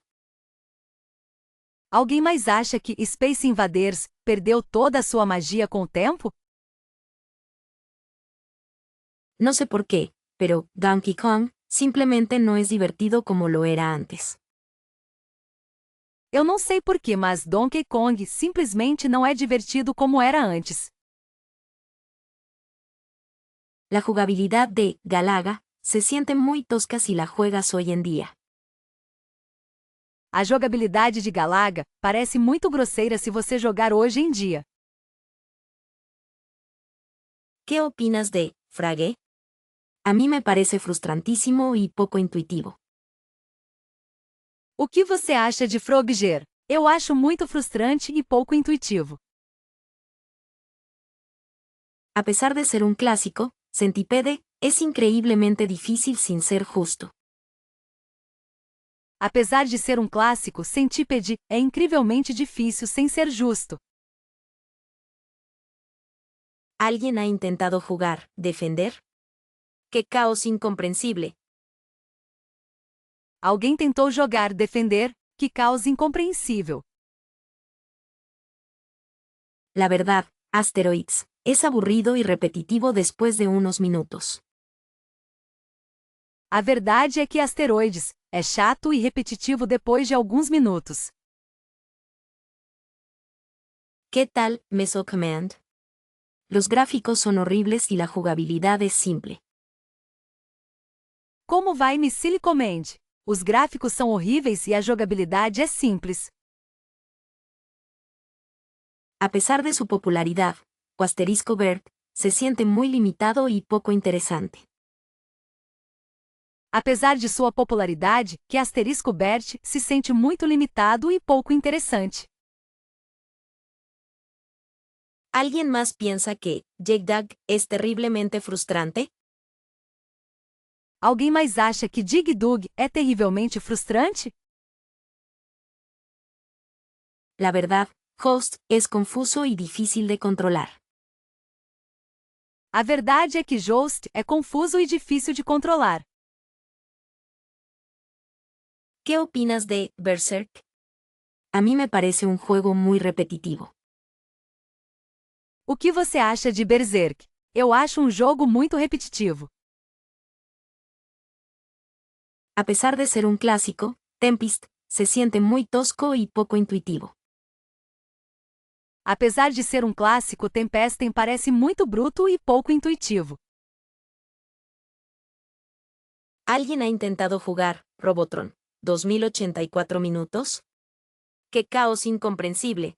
Alguém mais acha que Space Invaders perdeu toda a sua magia com o tempo? No sé por qué, pero Donkey Kong simplemente no es divertido como lo era antes. Eu não sei porquê, mas Donkey Kong simplesmente não é divertido como era antes. La jugabilidad de Galaga se siente muy tosca si la juegas hoy en día. A jogabilidade de Galaga parece muito grosseira se você jogar hoje em dia. ¿Qué opinas de Frage? A mí me parece frustrantísimo y poco intuitivo. O que você acha de Frogger? Eu acho muito frustrante e pouco intuitivo. A pesar de ser un clásico, Centipede es increíblemente difícil sin ser justo. Apesar de ser um clássico, Centipede é incrivelmente difícil sem ser justo. ¿Alguien ha intentado jugar Defender? ¡Qué caos incomprensible! Alguém tentou jogar Defender? Que caos incompreensível. La verdad, Asteroids es aburrido y repetitivo después de unos minutos. A verdade é que Asteroides é chato e repetitivo depois de alguns minutos. ¿Qué tal, Mesocommand? Los gráficos son horribles y la jugabilidad es simple. Como vai Missile Command? Os gráficos são horríveis e a jogabilidade é simples. A pesar de su popularidad, Asterisco Bert se siente muy limitado y poco interesante. Apesar de sua popularidade, que Asterisco Bert se sente muito limitado e pouco interessante. ¿Alguien más piensa que Dig-Dug es terriblemente frustrante? Alguém mais acha que Dig-Dug é terrivelmente frustrante? La verdad, Host es confuso y difícil de controlar. A verdade é que Joust é confuso e difícil de controlar. ¿Qué opinas de Berserk? A mí me parece un juego muy repetitivo. O que você acha de Berserk? Eu acho um jogo muito repetitivo. A pesar de ser un clásico, Tempest se siente muy tosco y poco intuitivo. Apesar de ser um clássico, Tempestem parece muito bruto e pouco intuitivo. ¿Alguien ha intentado jugar Robotron 2084 minutos? ¡Qué caos incomprensible!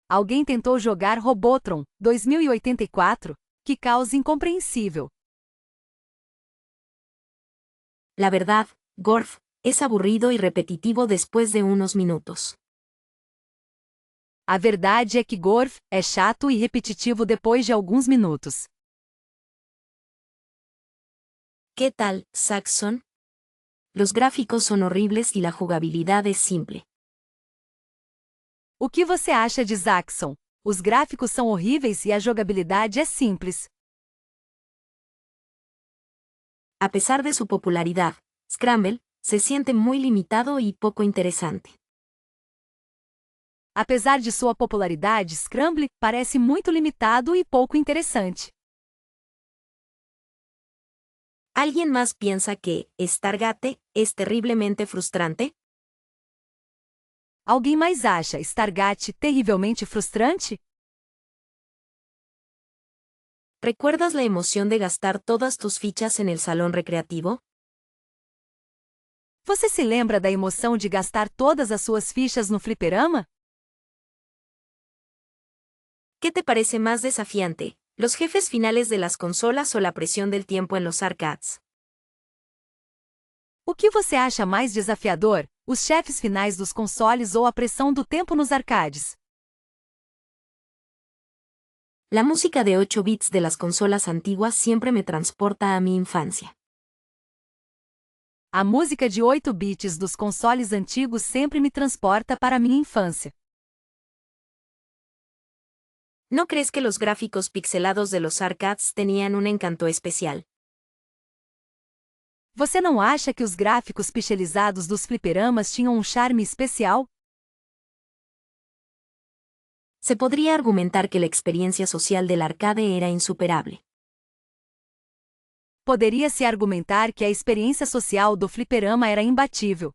Alguém tentou jogar Robotron 2084? Que caos incompreensível. La verdad, Gorf es aburrido y repetitivo después de unos minutos. A verdade é que Gorf é chato e repetitivo depois de alguns minutos. ¿Qué tal, Saxon? Los gráficos son horribles y la jugabilidad es simple. O que você acha de Zaxxon? Os gráficos são horríveis e a jogabilidade é simples. A pesar de su popularidad, Scramble se siente muy limitado y poco interesante. Apesar de sua popularidade, Scramble parece muito limitado e pouco interessante. ¿Alguien más piensa que Stargate es terriblemente frustrante? Alguém mais acha Stargate terrivelmente frustrante? ¿Recuerdas la emoción de gastar todas tus fichas en el salón recreativo? Você se lembra da emoção de gastar todas as suas fichas no fliperama? ¿Qué te parece más desafiante, los jefes finales de las consolas o la presión del tiempo en los arcades? O que você acha mais desafiador, os chefes finais dos consoles ou a pressão do tempo nos arcades? La música de 8 bits de las consolas antiguas siempre me transporta a mi infancia. A música de 8 bits dos consoles antigos sempre me transporta para minha infância. ¿No crees que los gráficos pixelados de los arcades tenían un encanto especial? Você não acha que os gráficos pixelizados dos fliperamas tinham um charme especial? Se podría argumentar que la experiencia social del arcade era insuperable. Poderia-se argumentar que a experiência social do fliperama era imbatível.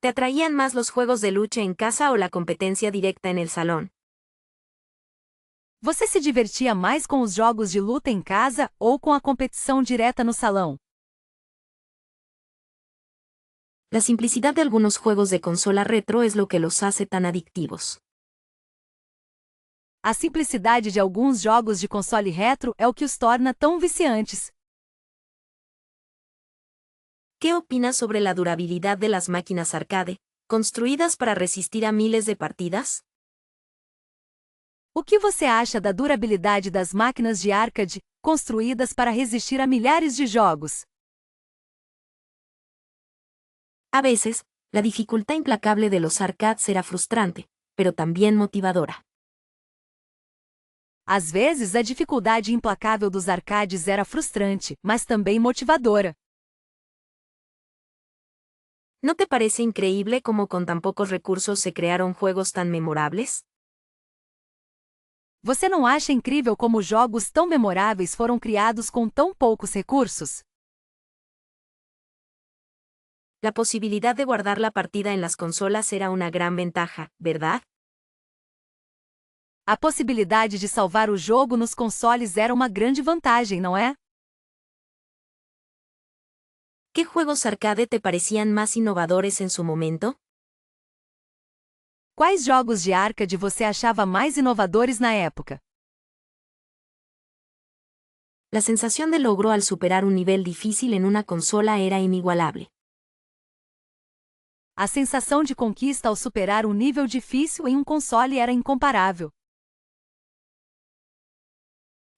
¿Te atraían más los juegos de lucha en casa o la competencia directa en el salón? Você se divertia mais com os jogos de luta em casa ou com a competição direta no salão? La simplicidad de algunos juegos de consola retro es lo que los hace tan adictivos. A simplicidade de alguns jogos de console retro é o que os torna tão viciantes. ¿Qué opinas sobre la durabilidad de las máquinas arcade, construidas para resistir a miles de partidas? O que você acha da durabilidade das máquinas de arcade, construídas para resistir a milhares de jogos? A veces, la dificultad implacable de los arcades era frustrante, pero también motivadora. Às vezes, a dificuldade implacável dos arcades era frustrante, mas também motivadora. ¿No te parece increíble cómo con tan pocos recursos se crearon juegos tan memorables? Você não acha incrível como jogos tão memoráveis foram criados com tão poucos recursos? La posibilidad de guardar la partida en las consolas era una gran ventaja, ¿verdad? A possibilidade de salvar o jogo nos consoles era uma grande vantagem, não é? ¿Qué juegos arcade te parecían más innovadores en su momento? Quais jogos de arcade você achava mais inovadores na época? La sensación de logro al superar un nivel difícil en una consola era inigualable. A sensação de conquista ao superar um nível difícil em um console era incomparável.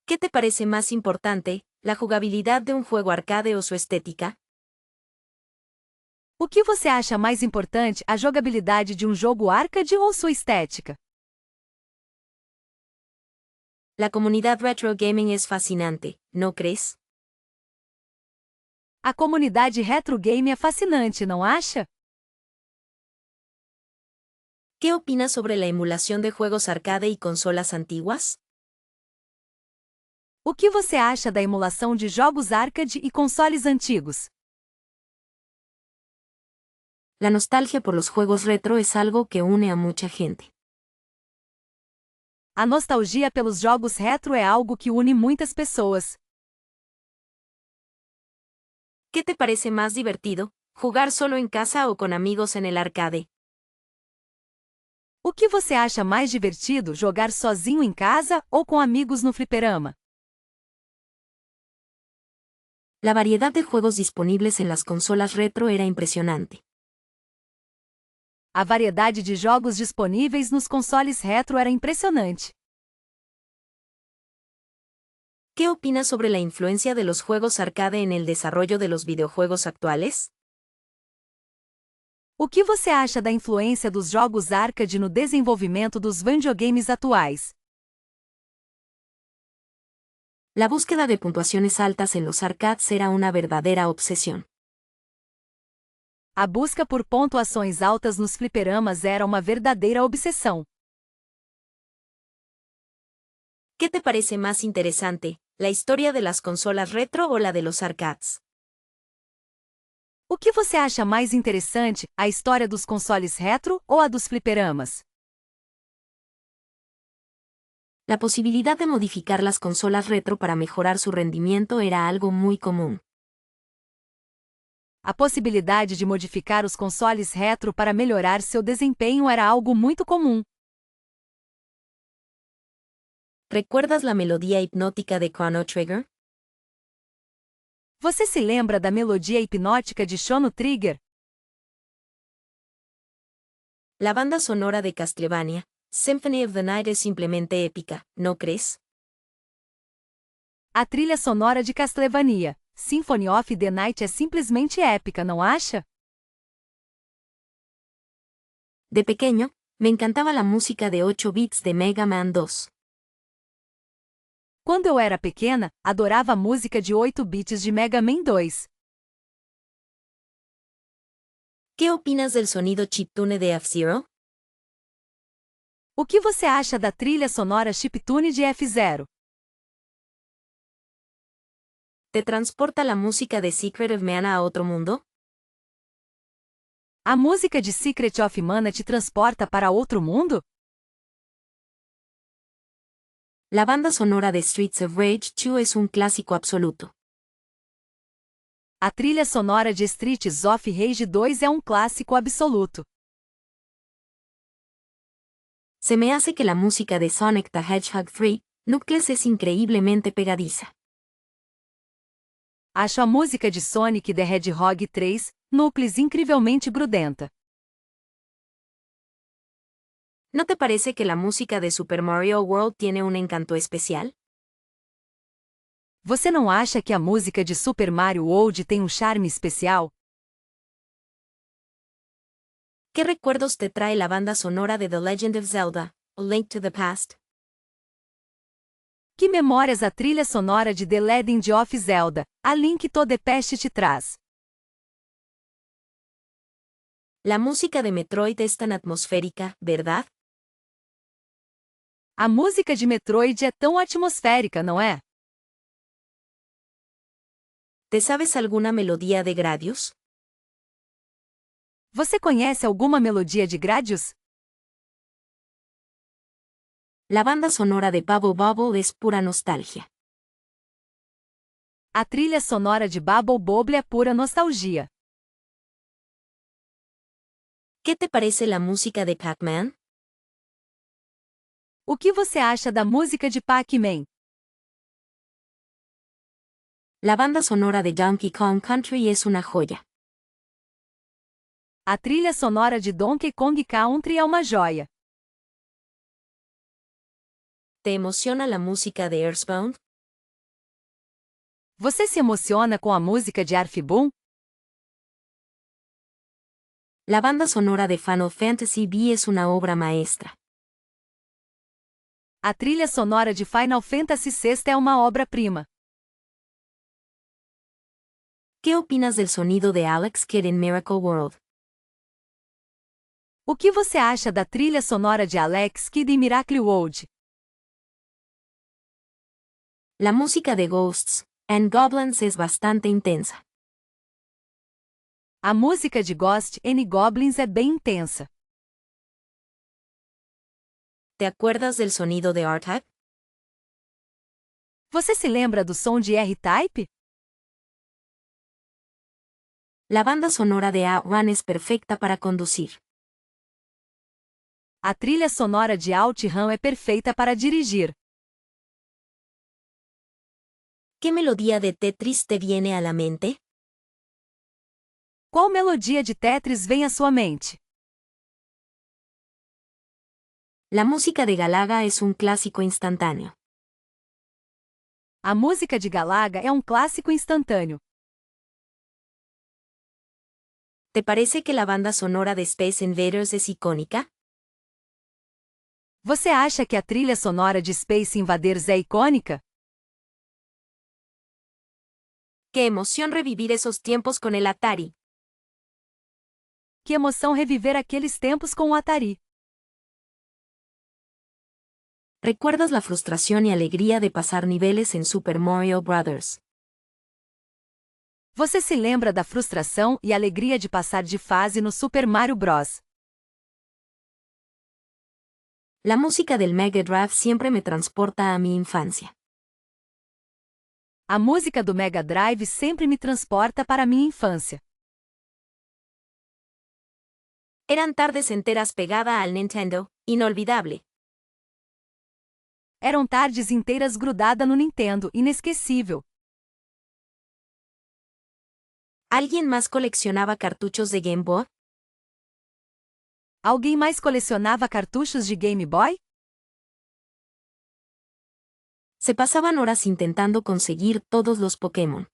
¿Qué te parece más importante, la jugabilidad de un juego arcade o su estética? O que você acha mais importante, a jogabilidade de um jogo arcade ou sua estética? La comunidad retro gaming es fascinante, ¿no crees? A comunidade retro game é fascinante, não acha? ¿Qué opinas sobre la emulación de juegos arcade y consolas antiguas? O que você acha da emulação de jogos arcade e consoles antigos? La nostalgia por los juegos retro es algo que une a mucha gente. A nostalgia pelos jogos retro é algo que une muitas pessoas. ¿Qué te parece más divertido, jugar solo en casa o con amigos en el arcade? O que você acha mais divertido, jogar sozinho em casa ou com amigos no fliperama? La variedad de juegos disponibles en las consolas retro era impresionante. A variedade de jogos disponíveis nos consoles retro era impressionante. ¿Qué opinas sobre la influencia de los juegos arcade en el desarrollo de los videojuegos actuales? O que você acha da influência dos jogos arcade no desenvolvimento dos videogames atuais? La búsqueda de puntuaciones altas en los arcades era una verdadera obsesión. A busca por pontuações altas nos fliperamas era uma verdadeira obsessão. ¿Qué te parece más interesante, la historia de las consolas retro o la de los arcades? O que você acha mais interessante, a história dos consoles retro ou a dos fliperamas? La posibilidad de modificar las consolas retro para mejorar su rendimiento era algo muy común. A possibilidade de modificar os consoles retro para melhorar seu desempenho era algo muito comum. ¿Recuerdas la melodía hipnótica de Chrono Trigger? Você se lembra da melodia hipnótica de Chrono Trigger? La banda sonora de Castlevania, Symphony of the Night es simplemente épica, ¿no crees? A trilha sonora de Castlevania, Symphony of the Night é simplesmente épica, não acha? De pequeño, me encantaba la música de 8 bits de Mega Man 2. Quando eu era pequena, adorava a música de 8 bits de Mega Man 2. ¿Qué opinas del sonido chiptune de F-Zero? O que você acha da trilha sonora chiptune de F-Zero? ¿Te transporta la música de Secret of Mana a otro mundo? A música de Secret of Mana te transporta para outro mundo? La banda sonora de Streets of Rage 2 es un clásico absoluto. A trilha sonora de Streets of Rage 2 é um clássico absoluto. Se me hace que la música de Sonic the Hedgehog 3, Knuckles es increíblemente pegadiza. Acho a música de Sonic the Hedgehog 3, Knuckles incrivelmente grudenta. ¿No te parece que la música de Super Mario World tiene un encanto especial? Você não acha que a música de Super Mario World tem um charme especial? ¿Qué recuerdos te trae la banda sonora de The Legend of Zelda, A Link to the Past? Que memórias a trilha sonora de The Legend of Zelda, A Link to the Past te traz? La música de Metroid es tan atmosférica, ¿verdad? A música de Metroid é tão atmosférica, não é? ¿Te sabes alguna melodía de Gradius? Você conhece alguma melodia de Gradius? La banda sonora de Bubble Bobble es pura nostalgia. A trilha sonora de Bubble Bobble é pura nostalgia. ¿Qué te parece la música de Pac-Man? O que você acha da música de Pac-Man? La banda sonora de Donkey Kong Country es una joya. A trilha sonora de Donkey Kong Country é uma joia. ¿Te emociona la música de Earthbound? Você se emociona com a música de Earthbound? La banda sonora de Final Fantasy V es una obra maestra. A trilha sonora de Final Fantasy VI é uma obra-prima. ¿Qué opinas del sonido de Alex Kidd en Miracle World? O que você acha da trilha sonora de Alex Kidd em Miracle World? La música de Ghosts and Goblins es bastante intensa. A música de Ghost and Goblins é bem intensa. ¿Te acuerdas del sonido de R-Type? Você se lembra do som de R-Type? La banda sonora de Outrun es perfecta para conducir. A trilha sonora de OutRun é perfeita para dirigir. ¿Qué melodía de Tetris te viene a la mente? Qual melodia de Tetris vem à sua mente? La música de Galaga es un clásico instantáneo. A música de Galaga é um clássico instantâneo. ¿Te parece que la banda sonora de Space Invaders es icónica? Você acha que a trilha sonora de Space Invaders é icônica? ¡Qué emoción revivir esos tiempos con el Atari! Que emoção reviver aqueles tempos com o Atari. ¿Recuerdas la frustración y alegría de pasar niveles en Super Mario Bros.? Você se lembra da frustração e alegria de passar de fase no Super Mario Bros. La música del Mega Drive siempre me transporta a mi infancia. A música do Mega Drive sempre me transporta para a minha infância. Eran tardes enteras pegada al Nintendo, inolvidable. Eram tardes inteiras grudada no Nintendo, inesquecível. ¿Alguien más coleccionaba cartuchos de Game Boy? Alguém mais colecionava cartuchos de Game Boy? Se pasaban horas intentando conseguir todos los Pokémon.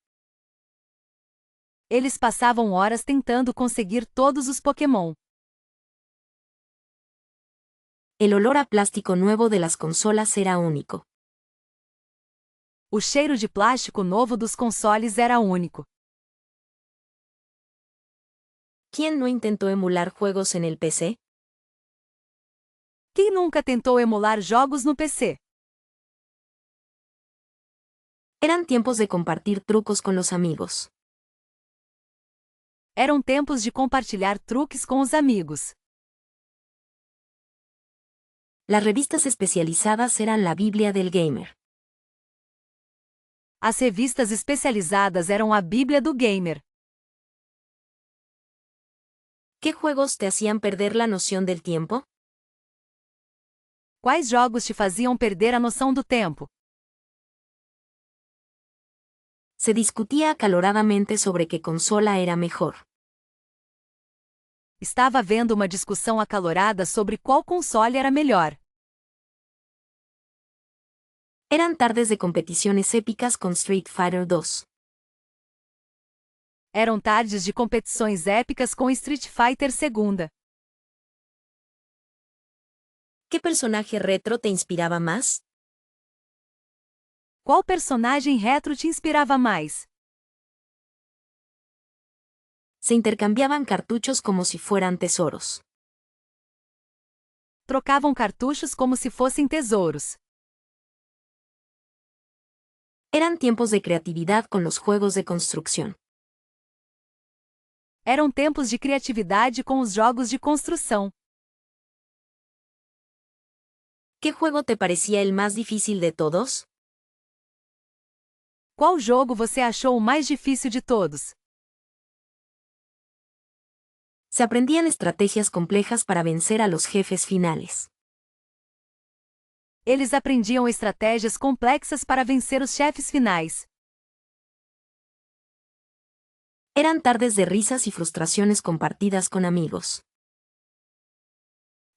Eles passavam horas tentando conseguir todos os Pokémon. El olor a plástico nuevo de las consolas era único. O cheiro de plástico novo dos consoles era único. ¿Quién no intentó emular juegos en el PC? Quem nunca tentou emular jogos no PC? Eran tiempos de compartir trucos con los amigos. Eram tempos de compartilhar truques com os amigos. Las revistas especializadas eran la Biblia del gamer. As revistas especializadas eram a Bíblia do gamer. ¿Qué juegos te hacían perder la noción del tiempo? Quais jogos te faziam perder a noção do tempo? Se discutía acaloradamente sobre qué consola era mejor. Estava havendo uma discussão acalorada sobre qual console era melhor. Eran tardes de competiciones épicas con Street Fighter 2. Eram tardes de competições épicas com Street Fighter 2. ¿Qué personaje retro te inspiraba más? Qual personagem retro te inspirava mais? Se intercambiaban cartuchos como si fueran tesoros. Trocavam cartuchos como se fossem tesouros. Eran tiempos de creatividad con los juegos de construcción. Eram tempos de criatividade com os jogos de construção. ¿Qué juego te parecía el más difícil de todos? Qual jogo você achou o mais difícil de todos? Se aprendían estrategias complejas para vencer a los jefes finales. Eles aprendiam estratégias complexas para vencer os chefes finais. Eran tardes de risas y frustraciones compartidas con amigos.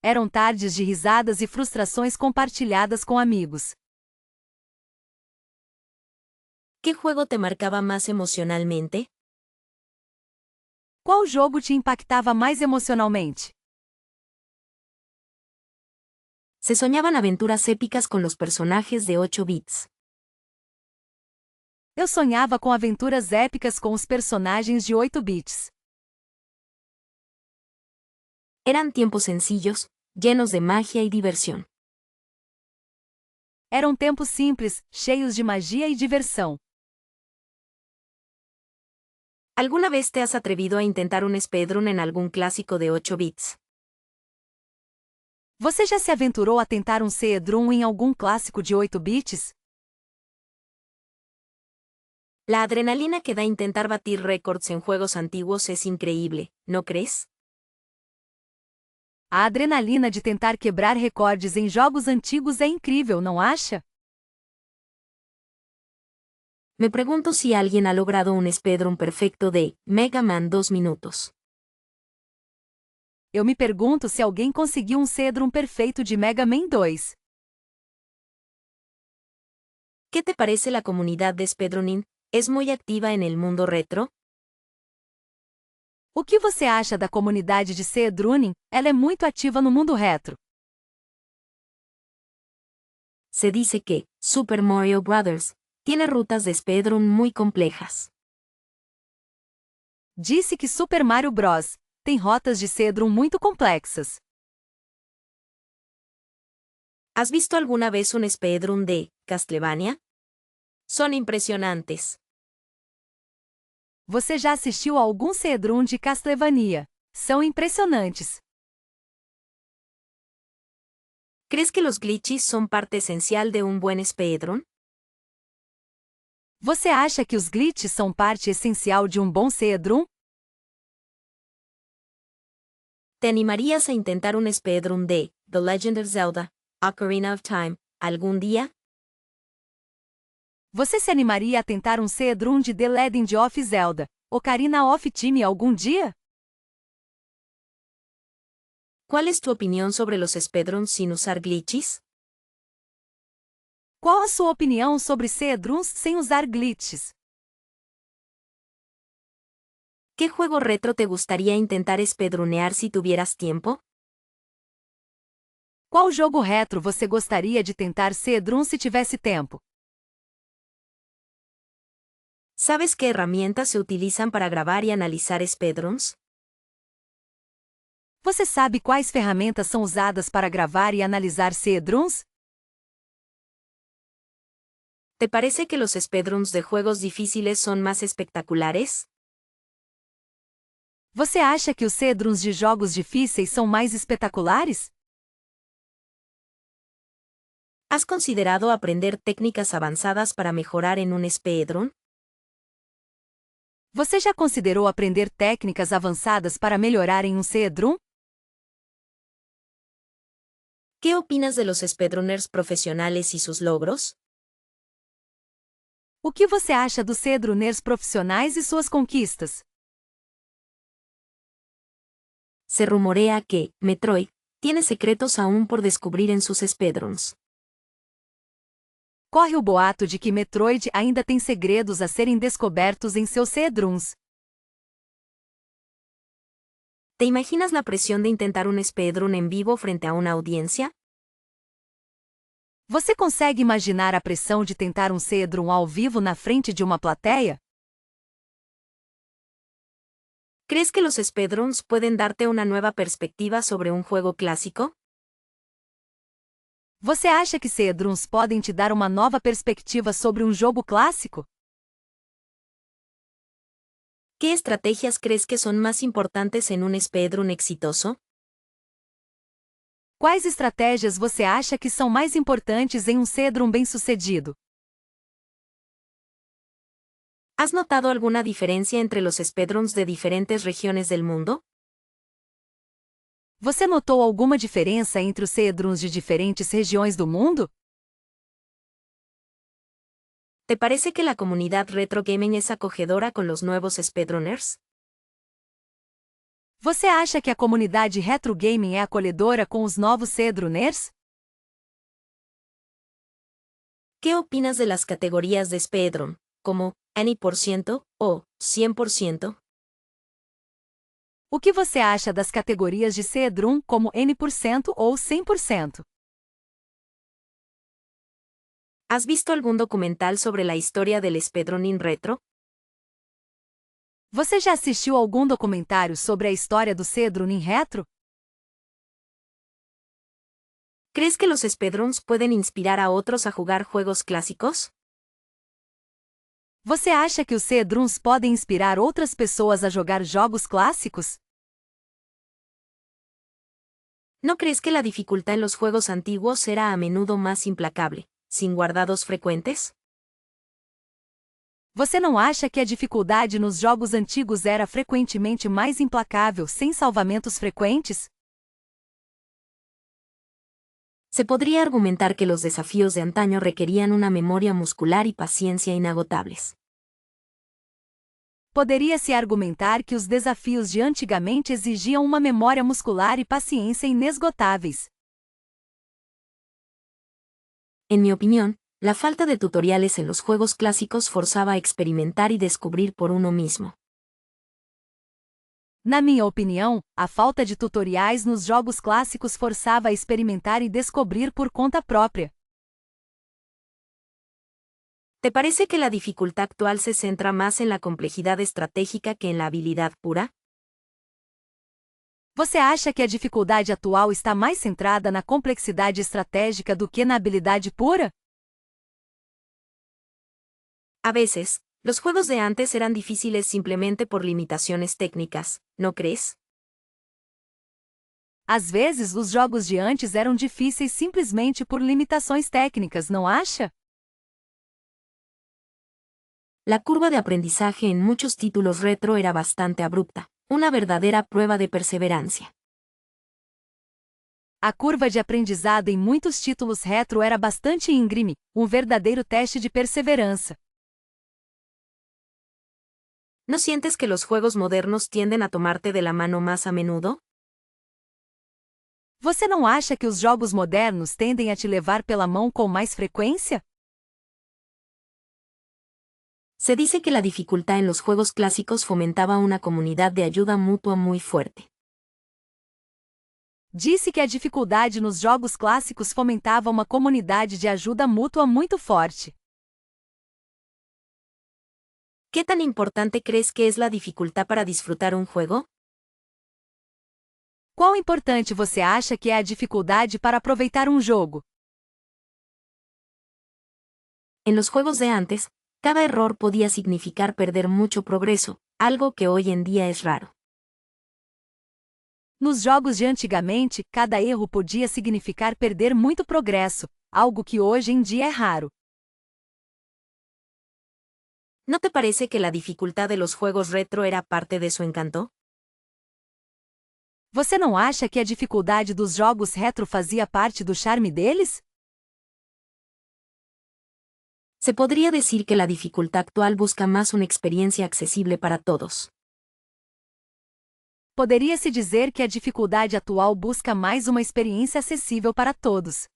Eram tardes de risadas e frustrações compartilhadas com amigos. ¿Qué juego te marcaba más emocionalmente? Qual jogo te impactava mais emocionalmente? Se soñaban aventuras épicas con los personajes de 8 bits. Eu sonhava com aventuras épicas com os personagens de 8 bits. Eran tiempos sencillos, llenos de magia y diversión. Eram tempos simples, cheios de magia e diversão. ¿Alguna vez te has atrevido a intentar un speedrun en algún clásico de 8 bits? Você já se aventurou a tentar um speedrun em algum clássico de 8 bits? La adrenalina que da intentar batir récords en juegos antiguos es increíble, ¿no crees? A adrenalina de tentar quebrar recordes em jogos antigos é incrível, não acha? Me pregunto si alguien ha logrado un speedrun perfecto de Mega Man 2 minutos. Eu me pergunto se alguém conseguiu um speedrun perfeito de Mega Man 2. ¿Qué te parece la comunidad de speedrunning? ¿Es muy activa en el mundo retro? O que você acha da comunidade de speedrunning? Ela é muito ativa no mundo retro. Se dice que Super Mario Bros. Tiene rutas de speedrun muy complejas. Disse que Super Mario Bros. Tem rotas de speedrun muito complexas. ¿Has visto alguna vez un speedrun de Castlevania? Son impresionantes. Você já assistiu a algum speedrun de Castlevania? São impressionantes. ¿Crees que los glitches son parte esencial de un buen speedrun? Você acha que os glitches são parte essencial de um bom speedrun? ¿Te animarías a intentar un speedrun de The Legend of Zelda: Ocarina of Time algún día? Você se animaria a tentar um speedrun de The Legend of Zelda: Ocarina of Time algum dia? ¿Cuál es tu opinión sobre los speedruns sin usar glitches? Qual a sua opinião sobre speedruns sem usar glitches? ¿Qué juego retro te gustaría intentar speedrunear si tuvieras tiempo? Qual jogo retro você gostaria de tentar speedrun se tivesse tempo? ¿Sabes qué herramientas se utilizan para grabar y analizar speedruns? Você sabe quais ferramentas são usadas para gravar e analisar speedruns? ¿Te parece que los speedruns de juegos difíciles son más espectaculares? Você acha que os speedruns de jogos difíceis são mais espetaculares? ¿Has considerado aprender técnicas avanzadas para mejorar en un speedrun? Você já considerou aprender técnicas avançadas para melhorar em um speedrun? ¿Qué opinas de los speedrunners profesionales y sus logros? O que você acha dos speedrunners profissionais e suas conquistas? Se rumorea que Metroid tiene secretos aún por descubrir en sus speedruns. Corre o boato de que Metroid ainda tem segredos a serem descobertos em seus speedruns. ¿Te imaginas la presión de intentar un speedrun en vivo frente a una audiencia? Você consegue imaginar a pressão de tentar um speedrun ao vivo na frente de uma plateia? ¿Crees que los speedruns pueden darte una nueva perspectiva sobre un juego clásico? Você acha que speedruns podem te dar uma nova perspectiva sobre um jogo clássico? ¿Qué estrategias crees que son más importantes en un speedrun exitoso? Quais estratégias você acha que são mais importantes em um speedrun bem-sucedido? ¿Has notado alguna diferencia entre los speedruns de diferentes regiones del mundo? Você notou alguma diferença entre os speedruns de diferentes regiões do mundo? ¿Te parece que la comunidad retro gaming es acogedora con los nuevos speedrunners? Você acha que a comunidade retro gaming é acolhedora com os novos speedrunners? ¿Qué opinas de las categorías de speedrun, como Any% o 100%? O que você acha das categorias de speedrun como N% ou 100%? ¿Has visto algún documental sobre la historia del speedrunning retro? Você já assistiu algum documentário sobre a história do speedrunning retro? ¿Crees que los speedruns pueden inspirar a otros a jugar juegos clásicos? Você acha que os speedruns podem inspirar outras pessoas a jogar jogos clássicos? ¿No crees que la dificultad en los juegos antiguos era a menudo más implacable, sin guardados frecuentes? Você não acha que a dificuldade nos jogos antigos era frequentemente mais implacável sem salvamentos frequentes? Se podría argumentar que los desafíos de antaño requerían una memoria muscular y paciencia inagotables. Poderia-se argumentar que os desafios de antigamente exigiam uma memória muscular e paciência inesgotáveis. En mi opinión, La falta de tutoriales en los juegos clásicos forzaba a experimentar y descubrir por uno mismo. Na minha opinião, a falta de tutoriais nos jogos clássicos forçava a experimentar e descobrir por conta própria. ¿Te parece que la dificultad actual se centra más en la complejidad estratégica que en la habilidad pura? Você acha que a dificuldade atual está mais centrada na complexidade estratégica do que na habilidade pura? A veces, los juegos de antes eran difíciles simplemente por limitaciones técnicas, ¿no crees? Às vezes, os jogos de antes eram difíceis simplesmente por limitações técnicas, não acha? La curva de aprendizaje en muchos títulos retro era bastante abrupta, una verdadera prueba de perseverancia. A curva de aprendizado em muitos títulos retro era bastante íngreme, um verdadeiro teste de perseverança. ¿No sientes que los juegos modernos tienden a tomarte de la mano más a menudo? Você não acha que os jogos modernos tendem a te levar pela mão com mais frequência? Se dice que la dificultad en los juegos clásicos fomentaba una comunidad de ayuda mutua muy fuerte. Disse que a dificuldade nos jogos clássicos fomentava uma comunidade de ajuda mútua muito forte. ¿Qué tan importante crees que es la dificultad para disfrutar un juego? Quão importante você acha que é a dificuldade para aproveitar um jogo? En los juegos de antes, cada error podía significar perder mucho progreso, algo que hoy en día es raro. Nos jogos de antigamente, cada erro podia significar perder muito progresso, algo que hoje em dia é raro. ¿No te parece que la dificultad de los juegos retro era parte de su encanto? Você não acha que a dificuldade dos jogos retro fazia parte do charme deles? Se podría decir que la dificultad actual busca más una experiencia accesible para todos. Poderia-se dizer que a dificuldade atual busca mais uma experiência acessível para todos.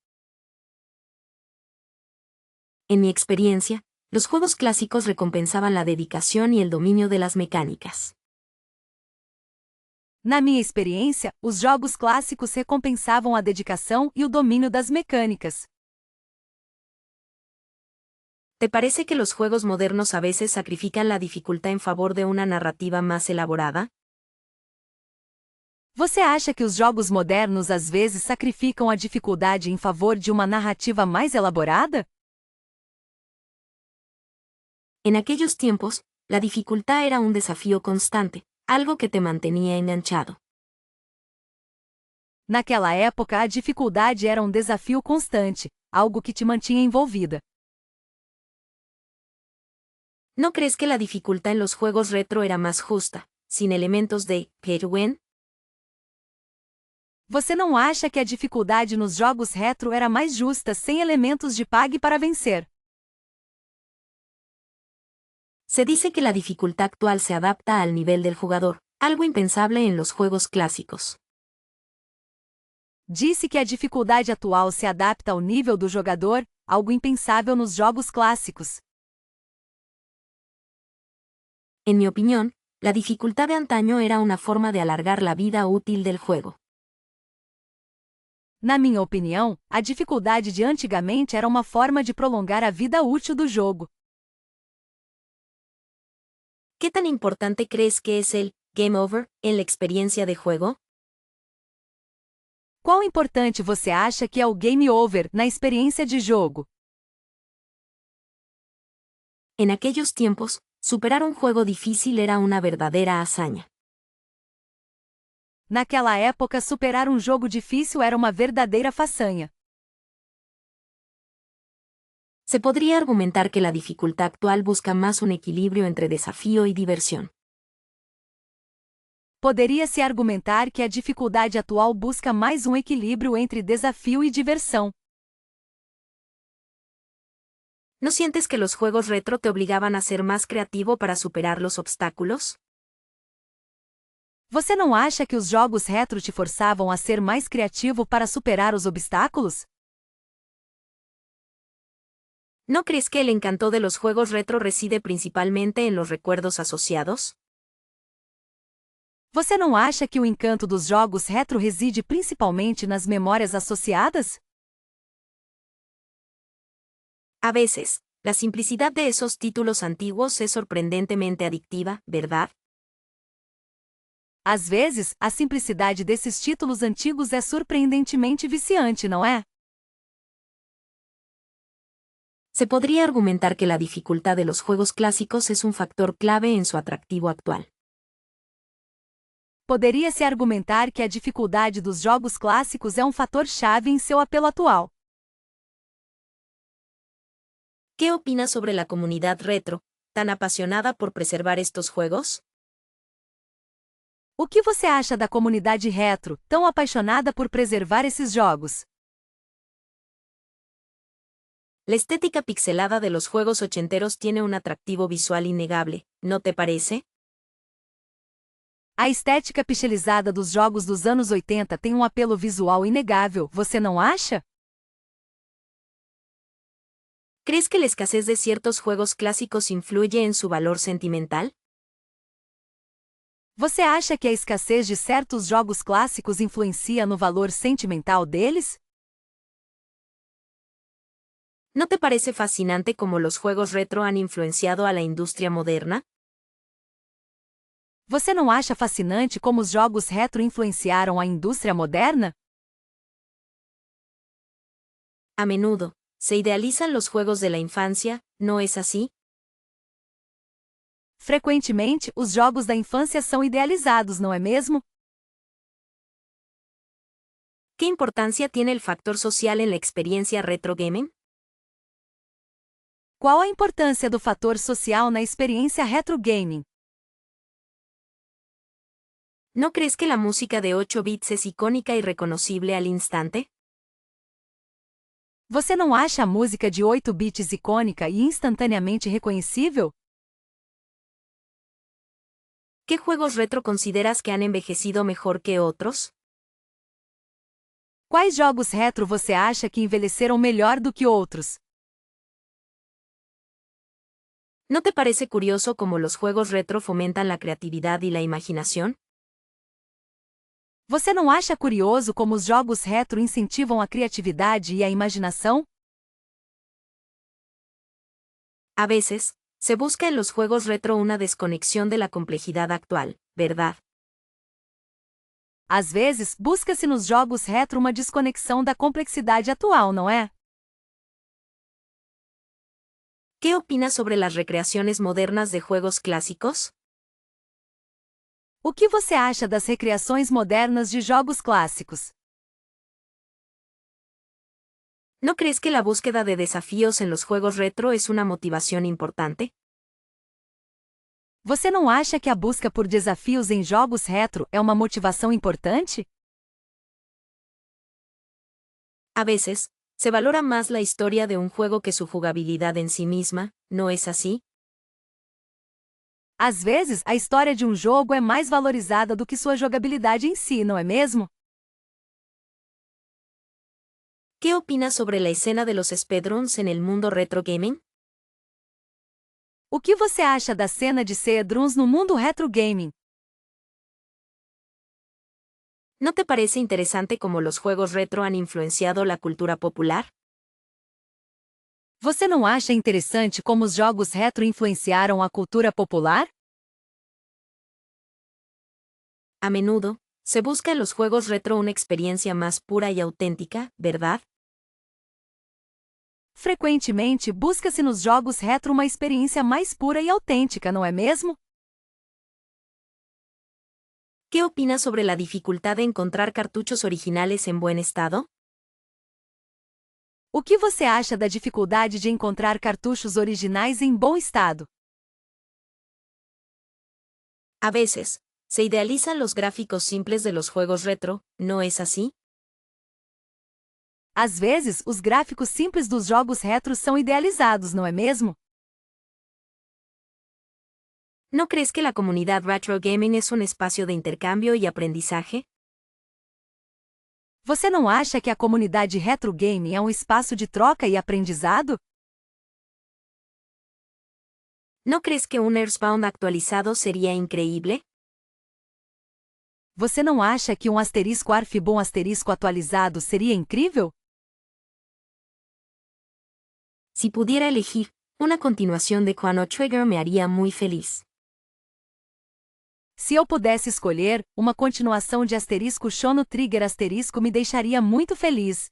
En mi experiencia, los juegos clásicos recompensaban la dedicación y el dominio de las mecánicas. Na minha experiência, os jogos clássicos recompensavam a dedicação e o domínio das mecânicas. ¿Te parece que los juegos modernos a veces sacrifican la dificultad en favor de una narrativa más elaborada? Você acha que os jogos modernos às vezes sacrificam a dificuldade em favor de uma narrativa mais elaborada? En aquellos tiempos, la dificultad era un desafío constante, algo que te mantenía enganchado. Naquela época, a dificuldade era um desafio constante, algo que te mantinha envolvida. ¿No crees que la dificultad en los juegos retro era más justa, sin elementos de pay to win? Você não acha que a dificuldade nos jogos retro era mais justa sem elementos de pague para vencer? Se dice que la dificultad actual se adapta al nivel del jugador, algo impensable en los juegos clásicos. Disse que a dificuldade atual se adapta ao nível do jogador, algo impensável nos jogos clássicos. En mi opinión, la dificultad de antaño era una forma de alargar la vida útil del juego. Na minha opinião, a dificuldade de antigamente era uma forma de prolongar a vida útil do jogo. ¿Qué tan importante crees que es el game over en la experiencia de juego? Quão importante você acha que é o game over na experiência de jogo? En aquellos tiempos, superar un juego difícil era una verdadera hazaña. Naquela época, superar um jogo difícil era uma verdadeira façanha. Se podría argumentar que la dificultad actual busca más un equilibrio entre desafío y diversión. Poderia-se argumentar que a dificuldade atual busca mais um equilíbrio entre desafio e diversão. ¿No sientes que los juegos retro te obligaban a ser más creativo para superar los obstáculos? Você não acha que os jogos retro te forçavam a ser mais criativo para superar os obstáculos? ¿No crees que el encanto de los juegos retro reside principalmente en los recuerdos asociados? Você não acha que o encanto dos jogos retro reside principalmente nas memórias associadas? A veces, la simplicidad de esos títulos antiguos es sorprendentemente adictiva, ¿verdad? Às vezes, a simplicidade desses títulos antigos é surpreendentemente viciante, não é? Se podría argumentar que la dificultad de los juegos clásicos es un factor clave en su atractivo actual. Poderia-se argumentar que a dificuldade dos jogos clássicos é um fator-chave em seu apelo atual. ¿Qué opinas sobre la comunidad retro, tan apasionada por preservar estos juegos? O que você acha da comunidade retro, tão apaixonada por preservar esses jogos? La estética pixelada de los juegos ochenteros tiene un atractivo visual innegable, ¿no te parece? A estética pixelizada dos jogos dos anos 80 tem um apelo visual inegável, você não acha? ¿Crees que la escasez de ciertos juegos clásicos influye en su valor sentimental? Você acha que a escassez de certos jogos clássicos influencia no valor sentimental deles? ¿No te parece fascinante cómo los juegos retro han influenciado a la industria moderna? Você não acha fascinante como os jogos retro influenciaram a indústria moderna? A menudo, se idealizan los juegos de la infancia, ¿no es así? Frequentemente, os jogos da infância são idealizados, não é mesmo? ¿Qué importancia tiene el factor social en la experiencia retro gaming? Qual a importância do fator social na experiência retro gaming? ¿No crees que la música de 8 bits es icónica y reconocible al instante? Você não acha a música de 8 bits icônica e instantaneamente reconhecível? ¿Qué juegos retro consideras que han envejecido mejor que otros? Quais jogos retro você acha que envelheceram melhor do que outros? ¿No te parece curioso cómo los juegos retro fomentan la creatividad y la imaginación? Você não acha curioso como os jogos retro incentivam a criatividade e a imaginação? A veces, se busca en los juegos retro una desconexión de la complejidad actual, ¿verdad? Às vezes, busca-se nos jogos retro uma desconexão da complexidade atual, não é? ¿Qué opinas sobre las recreaciones modernas de juegos clásicos? O que você acha das recriações modernas de jogos clássicos? ¿No crees que la búsqueda de desafíos en los juegos retro es una motivación importante? Você não acha que a busca por desafios em jogos retro é uma motivação importante? A veces, se valora más la historia de un juego que su jugabilidad en sí misma, ¿no es así? Às vezes, a história de um jogo é mais valorizada do que sua jogabilidade em si, não é mesmo? ¿Qué opinas sobre la escena de los speedruns en el mundo retro gaming? O que você acha da cena de speedruns no mundo retro gaming? ¿No te parece interesante cómo los juegos retro han influenciado la cultura popular? Você não acha interessante como os jogos retro influenciaram a cultura popular? A menudo, se busca en los juegos retro una experiencia más pura y auténtica, ¿verdad? Frequentemente, busca-se nos jogos retro uma experiência mais pura e autêntica, não é mesmo? ¿Qué opinas sobre la dificultad de encontrar cartuchos originales en buen estado? O que você acha da dificuldade de encontrar cartuchos originais em bom estado? A veces, se idealizan los gráficos simples de los juegos retro, ¿no es así? Às vezes, os gráficos simples dos jogos retro são idealizados, não é mesmo? ¿No crees que la comunidad retro gaming es un espacio de intercambio y aprendizaje? Você não acha que a comunidade retro game é um espaço de troca e aprendizado? ¿No crees que un Earthbound actualizado sería increíble? Você não acha que um asterisco Arfbom asterisco atualizado seria incrível? Si pudiera elegir, una continuación de Chrono Trigger me haría muy feliz. Se eu pudesse escolher, uma continuação de asterisco Chrono Trigger asterisco me deixaria muito feliz.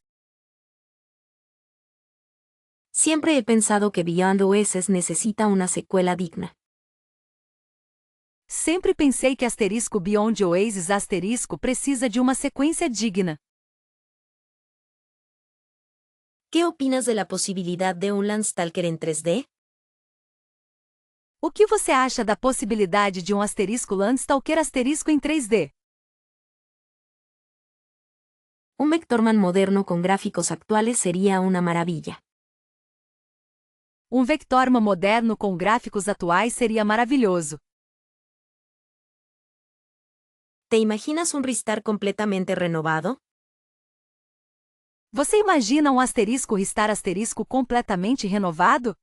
Siempre he pensado que Beyond Oasis necesita una secuela digna. Sempre pensei que asterisco Beyond Oasis asterisco precisa de uma sequência digna. ¿Qué opinas de la posibilidad de un Landstalker en 3D? O que você acha da possibilidade de um asterisco Landstalker asterisco em 3D? Un Vectorman moderno con gráficos actuales sería una maravilla. Um Vectorman moderno com gráficos atuais seria maravilhoso. ¿Te imaginas un Ristar completamente renovado? Você imagina um asterisco Ristar asterisco completamente renovado?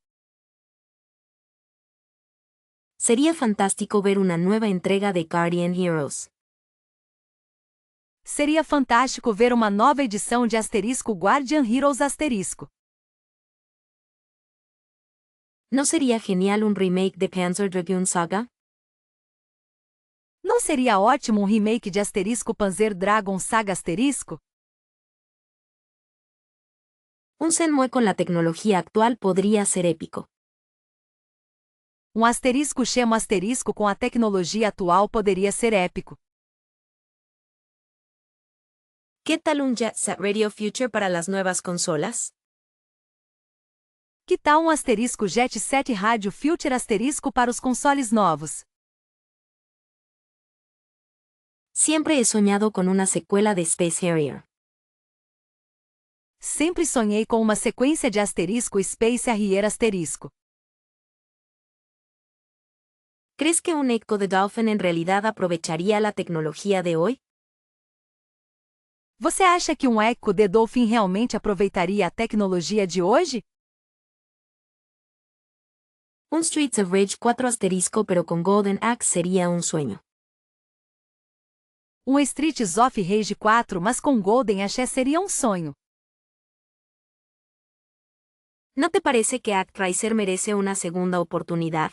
Sería fantástico ver una nueva entrega de Guardian Heroes. Seria fantástico ver uma nova edição de asterisco Guardian Heroes asterisco. ¿No sería genial un remake de Panzer Dragoon Saga? Não seria ótimo um remake de asterisco Panzer Dragon Saga asterisco? Un Shenmue con la tecnología actual podría ser épico. Um asterisco Shenmue asterisco com a tecnologia atual poderia ser épico. ¿Qué tal un Jet Set Radio Future para las nuevas consolas? Que tal um asterisco Jet Set Radio Future asterisco para os consoles novos? Siempre he soñado con una secuela de Space Harrier. Sempre sonhei com uma sequência de asterisco Space Harrier asterisco. ¿Crees que un Echo the Dolphin en realidad aprovecharía la tecnología de hoy? Você acha que um Echo the Dolphin realmente aproveitaria a tecnologia de hoje? Un Streets of Rage 4 asterisco pero con Golden Axe sería un sueño. Um Streets of Rage 4 mas com Golden Axe seria um sonho. ¿No te parece que Actraiser merece una segunda oportunidad?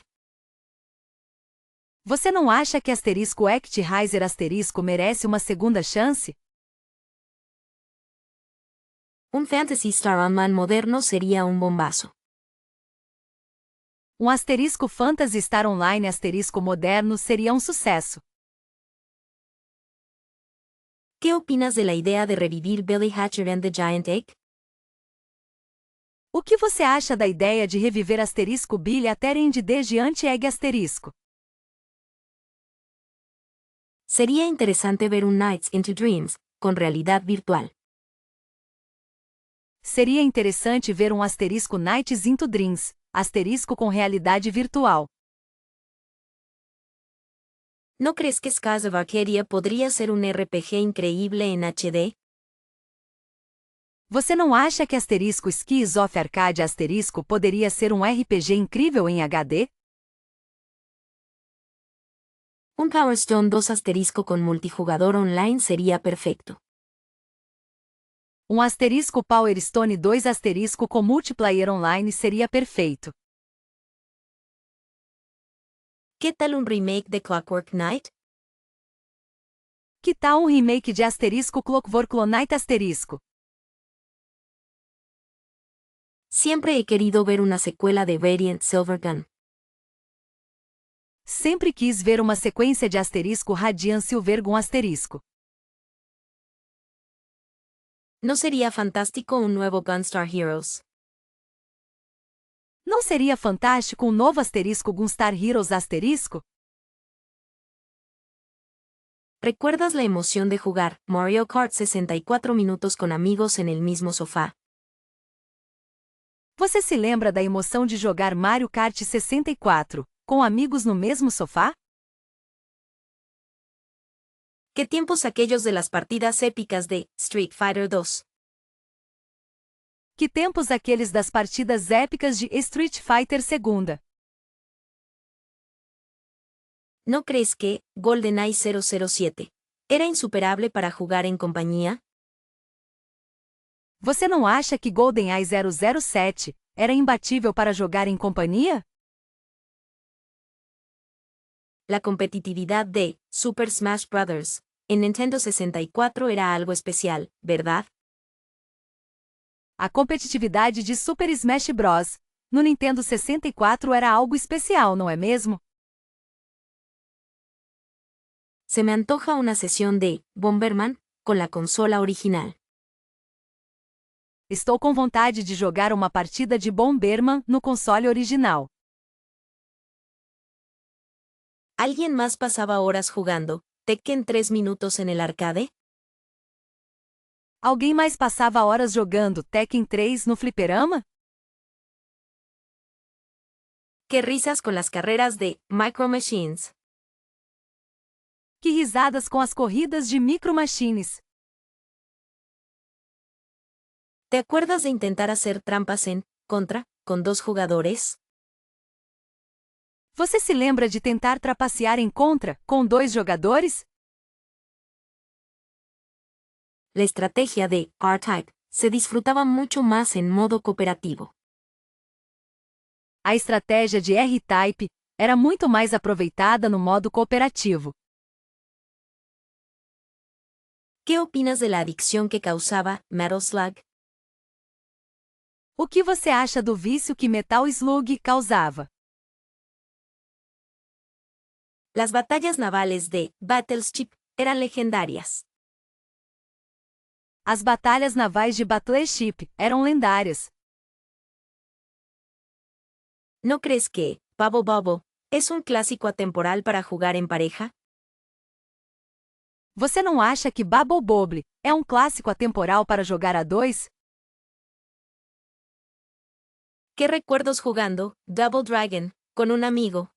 Você não acha que asterisco Actraiser asterisco merece uma segunda chance? Un Phantasy Star Online moderno sería un bombazo. Um asterisco Phantasy Star Online asterisco moderno seria um sucesso. ¿Qué opinas de la idea de revivir Billy Hatcher and the Giant Egg? O que você acha da ideia de reviver asterisco Billy Hatcher the Giant Egg asterisco? Sería interesante ver un Nights into Dreams, con realidad virtual. Seria interessante ver um asterisco Nights into Dreams, asterisco com realidade virtual. ¿No crees que Skies of Arcadia podría ser un RPG increíble en HD? Você não acha que asterisco Skies of Arcadia asterisco poderia ser um RPG incrível em HD? Un Power Stone 2 asterisco con multijugador online sería perfecto. Um asterisco Power Stone 2 asterisco com multiplayer online seria perfeito. ¿Qué tal un remake de Clockwork Knight? Que tal um remake de asterisco Clockwork Knight asterisco? Siempre he querido ver una secuela de Radiant Silvergun. Sempre quis ver uma sequência de asterisco Radiant Silvergun asterisco. ¿No sería fantástico un nuevo Gunstar Heroes? Não seria fantástico um novo asterisco Gunstar Heroes asterisco? ¿Recuerdas la emoción de jugar Mario Kart 64 minutos con amigos en el mismo sofá? Você se lembra da emoção de jogar Mario Kart 64, com amigos no mesmo sofá? ¿Qué tiempos aquellos de las partidas épicas de Street Fighter 2? Que tempos aqueles das partidas épicas de Street Fighter 2? ¿No crees que GoldenEye 007 era insuperable para jugar en compañía? Você não acha que GoldenEye 007 era imbatível para jogar em companhia? La competitividad de Super Smash Bros. En Nintendo 64 era algo especial, ¿verdad? A competitividade de Super Smash Bros. No Nintendo 64 era algo especial, não é mesmo? Se me antoja una sesión de Bomberman con la consola original. Estou com vontade de jogar uma partida de Bomberman no console original. ¿Alguien más pasaba horas jugando Tekken 3 minutos en el arcade? Alguém mais passava horas jogando Tekken 3 no fliperama? ¡Qué risas con las carreras de Micro Machines! Que risadas com as corridas de Micro Machines! ¿Te acuerdas de intentar hacer trampas en Contra con 2 jugadores? Você se lembra de tentar trapacear em Contra com 2 jogadores? La estrategia de R-Type se disfrutaba mucho más en modo cooperativo. A estratégia de R-Type era muito mais aproveitada no modo cooperativo. ¿Qué opinas de la adicción que causaba Metal Slug? O que você acha do vício que Metal Slug causava? Las batallas navales de Battleship eran legendarias. As batalhas navais de Battleship eram lendárias. ¿No crees que Bubble Bobble es un clásico atemporal para jugar en pareja? Você não acha que Bubble Bobble é um clássico atemporal para jogar a 2? ¿Qué recuerdos jugando Double Dragon con un amigo?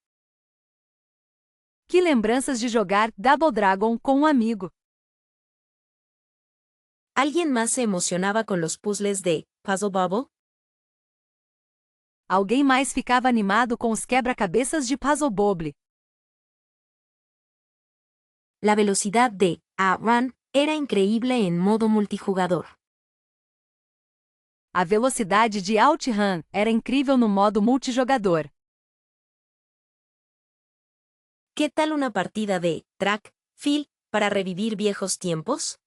Que lembranças de jogar Double Dragon com um amigo. ¿Alguien más se emocionaba con los puzzles de Puzzle Bobble? Alguém mais ficava animado com os quebra-cabeças de Puzzle Bobble. La velocidad de A-Run era increíble en modo multijugador. A velocidade de OutRun era incrível no modo multijogador. ¿Qué tal una partida de Track Field para revivir viejos tiempos?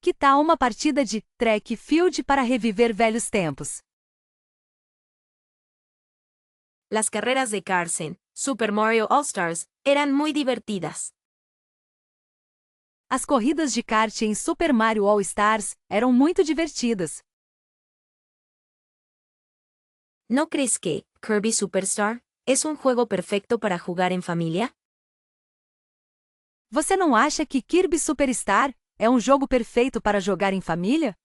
Que tal uma partida de Track Field para reviver velhos tempos? Las carreras de Cars en Super Mario All-Stars eran muy divertidas. As corridas de kart em Super Mario All-Stars eram muito divertidas. ¿No crees que Kirby Superstar es un juego perfecto para jugar en familia? Você não acha que Kirby Superstar é um jogo perfeito para jogar em família?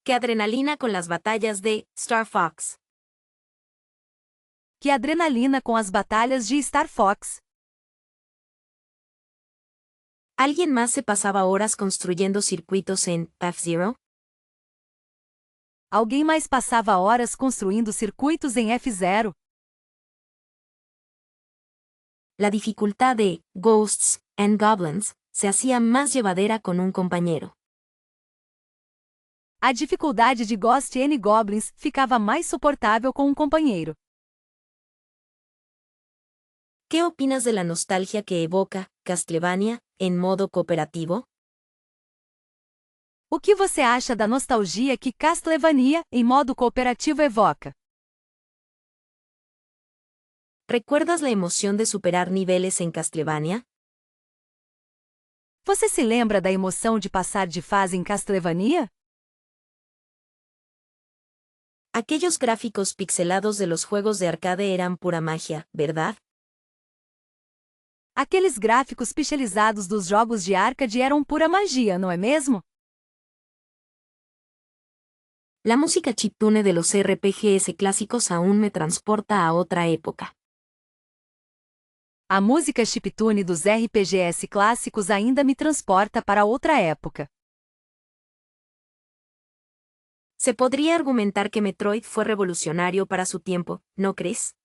¡Qué adrenalina con las batallas de Star Fox! Que adrenalina com as batalhas de Star Fox! ¿Alguien más se pasaba horas construyendo circuitos en F-Zero? Alguém mais passava horas construindo circuitos em F-Zero. La dificultad de Ghosts and Goblins se hacía más llevadera con un compañero. A dificuldade de Ghost and Goblins ficava mais suportável com um companheiro. ¿Qué opinas de la nostalgia que evoca Castlevania en modo cooperativo? O que você acha da nostalgia que Castlevania em modo cooperativo evoca? ¿Recuerdas la emoción de superar niveles en Castlevania? Você se lembra da emoção de passar de fase em Castlevania? Aquellos gráficos pixelados de los juegos de arcade eran pura magia, ¿verdad? Aqueles gráficos pixelizados dos jogos de arcade eram pura magia, não é mesmo? La música chiptune de los RPGs clásicos aún me transporta a otra época. A música chiptune dos RPGs clássicos ainda me transporta para outra época. Se podría argumentar que Metroid fue revolucionario para su tiempo, ¿no crees?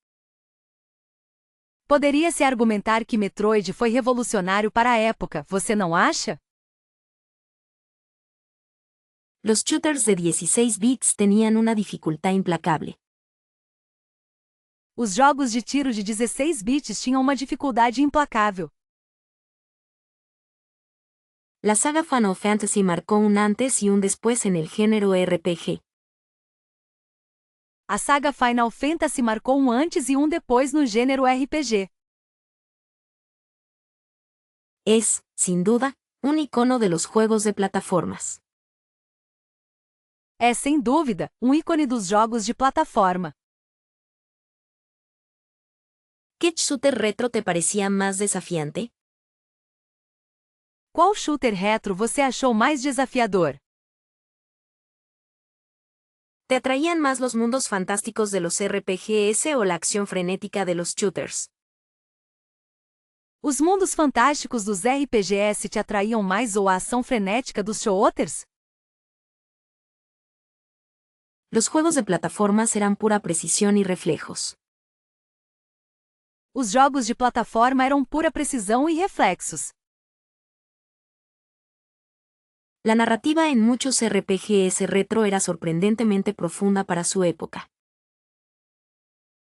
Poderia-se argumentar que Metroid foi revolucionário para a época, você não acha? Los shooters de 16 bits tenían una dificultad implacable. Os jogos de tiro de 16 bits tinham uma dificuldade implacável. La saga Final Fantasy marcó un antes y un después en el género RPG. A saga Final Fantasy marcou um antes e um depois no gênero RPG. Es, sin duda, un icono de los juegos de plataformas. É, sem dúvida, um ícone dos jogos de plataforma. ¿Qué shooter retro te parecía más desafiante? Qual shooter retro você achou mais desafiador? ¿Te atraían más los mundos fantásticos de los RPGs o la acción frenética de los shooters? Os mundos fantásticos dos RPGs te atraíam mais ou a ação frenética dos shooters? Los juegos de plataformas eran pura precisión y reflejos. Os jogos de plataforma eram pura precisão e reflexos. La narrativa en muchos RPGs retro era sorprendentemente profunda para su época.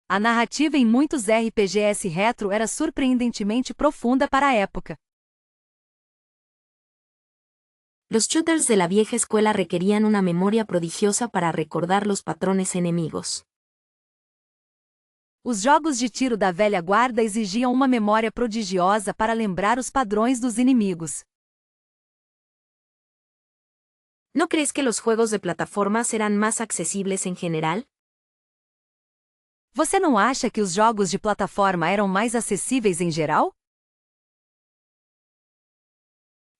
A narrativa em muitos RPGs retro era surpreendentemente profunda para a época. Los shooters de la vieja escuela requerían una memoria prodigiosa para recordar los patrones enemigos. Os jogos de tiro da velha guarda exigiam uma memória prodigiosa para lembrar os padrões dos inimigos. ¿No crees que los juegos de plataformas eran más accesibles en general? Você não acha que os jogos de plataforma eram mais acessíveis em geral?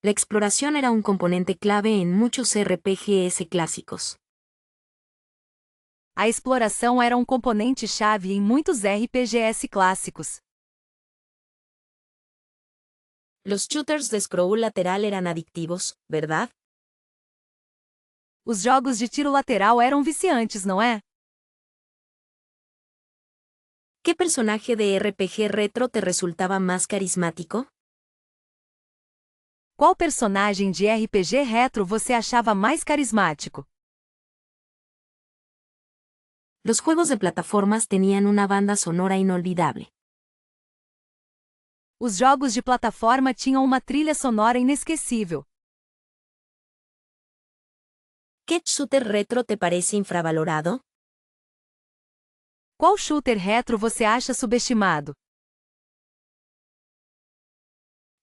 La exploración era un componente clave en muchos RPGs clásicos. A exploração era um componente-chave em muitos RPGs clássicos. Los shooters de scroll lateral eran adictivos, ¿verdad? Os jogos de tiro lateral eram viciantes, não é? ¿Qué personaje de RPG retro te resultaba más carismático? Qual personagem de RPG retro você achava mais carismático? Los juegos de plataformas tenían una banda sonora inolvidable. Os jogos de plataforma tinham uma trilha sonora inesquecível. ¿Qué shooter retro te parece infravalorado? Qual shooter retro você acha subestimado?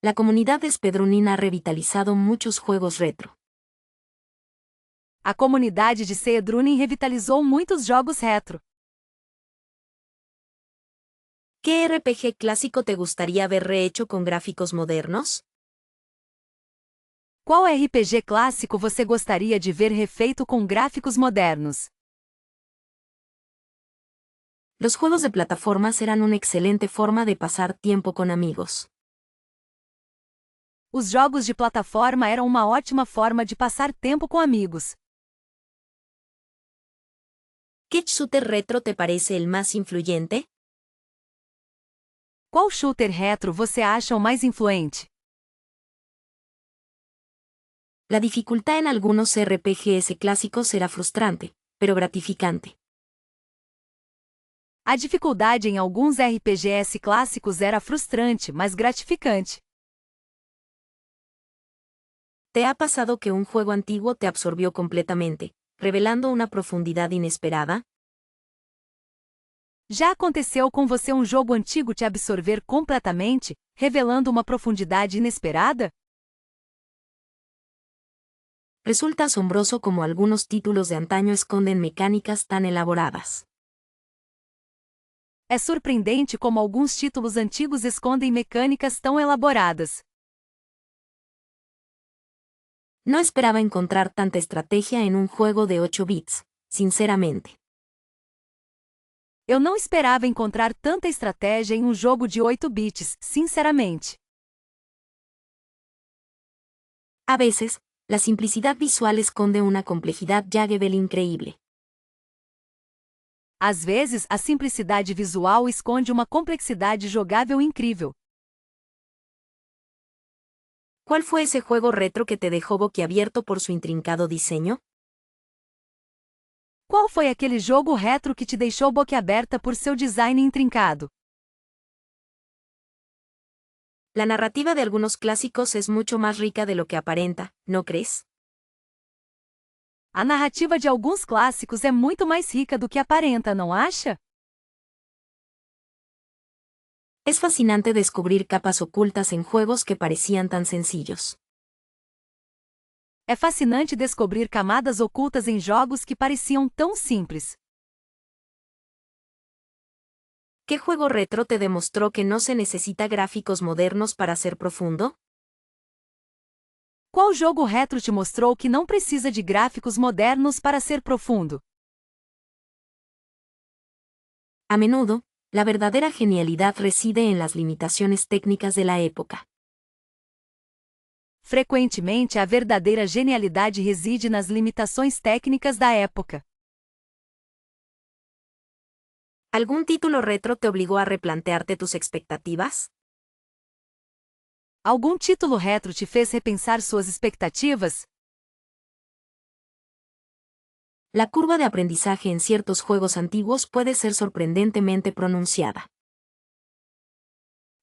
La comunidad de speedrunning ha revitalizado muchos juegos retro. A comunidade de speedrunning revitalizou muitos jogos retro. ¿Qué RPG clásico te gustaría ver rehecho con gráficos modernos? Qual RPG clássico você gostaria de ver refeito com gráficos modernos? Los juegos de plataformas eran una excelente forma de pasar tiempo con amigos. Os jogos de plataforma eram uma ótima forma de passar tempo com amigos. ¿Qué shooter retro te parece el más influyente? Qual shooter retro você acha o mais influente? La dificultad en algunos RPGs clásicos era frustrante, pero gratificante. A dificuldade em alguns RPGs clássicos era frustrante, mas gratificante. ¿Te ha pasado que un juego antiguo te absorbió completamente, revelando una profundidad inesperada? Já aconteceu com você um jogo antigo te absorver completamente, revelando uma profundidade inesperada? Resulta asombroso cómo algunos títulos de antaño esconden mecánicas tan elaboradas. É surpreendente como alguns títulos antigos escondem mecânicas tão elaboradas. No esperaba encontrar tanta estrategia en un juego de 8 bits, sinceramente. Eu não esperava encontrar tanta estratégia em um jogo de 8 bits, sinceramente. A veces, la simplicidad visual esconde una complejidad Jaggevel increíble. Às vezes, a simplicidade visual esconde uma complexidade jogável incrível. ¿Cuál fue ese juego retro que te dejó boquiabierto por su intrincado diseño? Qual foi aquele jogo retro que te deixou boquiaberta por seu design intrincado? La narrativa de algunos clásicos es mucho más rica de lo que aparenta, ¿no crees? A narrativa de alguns clássicos é muito mais rica do que aparenta, não acha? Es fascinante descubrir capas ocultas en juegos que parecían tan sencillos. É fascinante descobrir camadas ocultas em jogos que pareciam tão simples. ¿Qué juego retro te demostró que no se necesita gráficos modernos para ser profundo? Qual jogo retro te mostrou que não precisa de gráficos modernos para ser profundo? A menudo, la verdadera genialidad reside en las limitaciones técnicas de la época. Frequentemente, a verdadeira genialidade reside nas limitações técnicas da época. ¿Algún título retro te obligó a replantearte tus expectativas? Algum título retro te fez repensar suas expectativas? La curva de aprendizaje en ciertos juegos antiguos puede ser sorprendentemente pronunciada.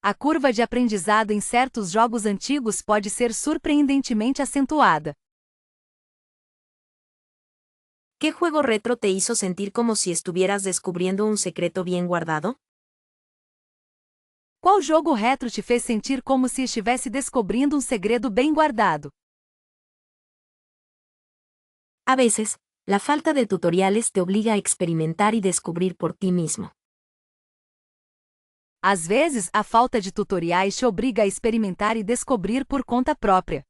A curva de aprendizado em certos jogos antigos pode ser surpreendentemente acentuada. ¿Qué juego retro te hizo sentir como si estuvieras descubriendo un secreto bien guardado? Qual jogo retro te fez sentir como se estivesse descobrindo um segredo bem guardado? A veces, la falta de tutoriales te obliga a experimentar y descubrir por ti mismo. Às vezes, a falta de tutoriais te obriga a experimentar e descobrir por conta própria.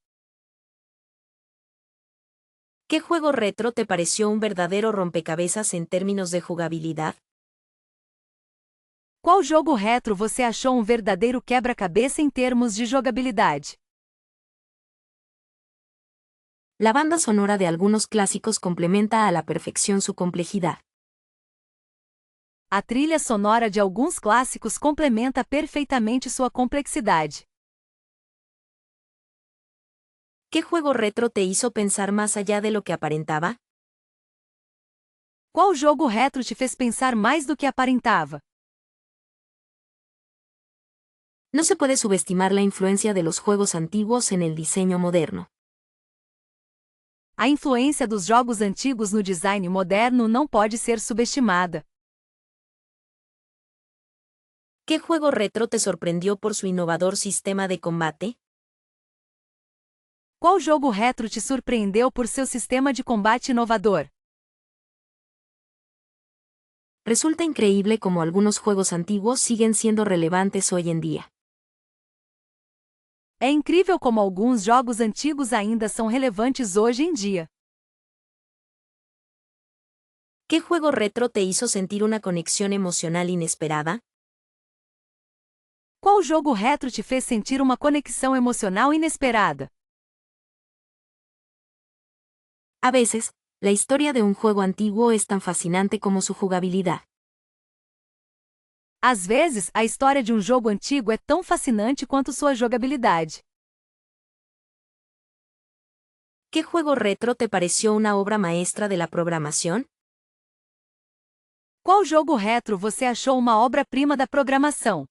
¿Qué juego retro te pareció un verdadero rompecabezas en términos de jugabilidad? Qual jogo retro você achou um verdadeiro quebra-cabeça em termos de jogabilidade? La banda sonora de algunos clásicos complementa a la perfección su complejidad. A trilha sonora de alguns clássicos complementa perfeitamente sua complexidade. ¿Qué juego retro te hizo pensar más allá de lo que aparentaba? Qual jogo retro te fez pensar mais do que aparentava? No se puede subestimar la influencia de los juegos antiguos en el diseño moderno. A influência dos jogos antigos no design moderno não pode ser subestimada. ¿Qué juego retro te sorprendió por su innovador sistema de combate? Qual jogo retro te surpreendeu por seu sistema de combate inovador? Resulta increíble cómo algunos juegos antiguos siguen siendo relevantes hoy en día. É incrível como alguns jogos antigos ainda são relevantes hoje em dia. ¿Qué juego retro te hizo sentir una conexión emocional inesperada? Qual jogo retro te fez sentir uma conexão emocional inesperada? A veces, la historia de un juego antiguo es tan fascinante como su jugabilidad. Às vezes, a história de um jogo antigo é tão fascinante quanto sua jogabilidade. ¿Qué juego retro te pareció una obra maestra de la programación? Qual jogo retro você achou uma obra-prima da programação?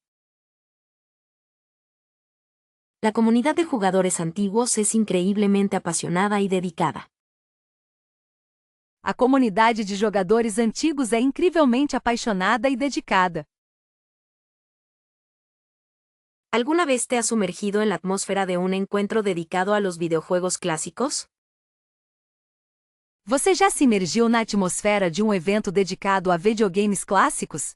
La comunidad de jugadores antiguos es increíblemente apasionada y dedicada. A comunidade de jogadores antigos é incrivelmente apaixonada e dedicada. ¿Alguna vez te has sumergido en la atmósfera de un encuentro dedicado a los videojuegos clásicos? Você já se imergiu na atmosfera de um evento dedicado a videogames clássicos?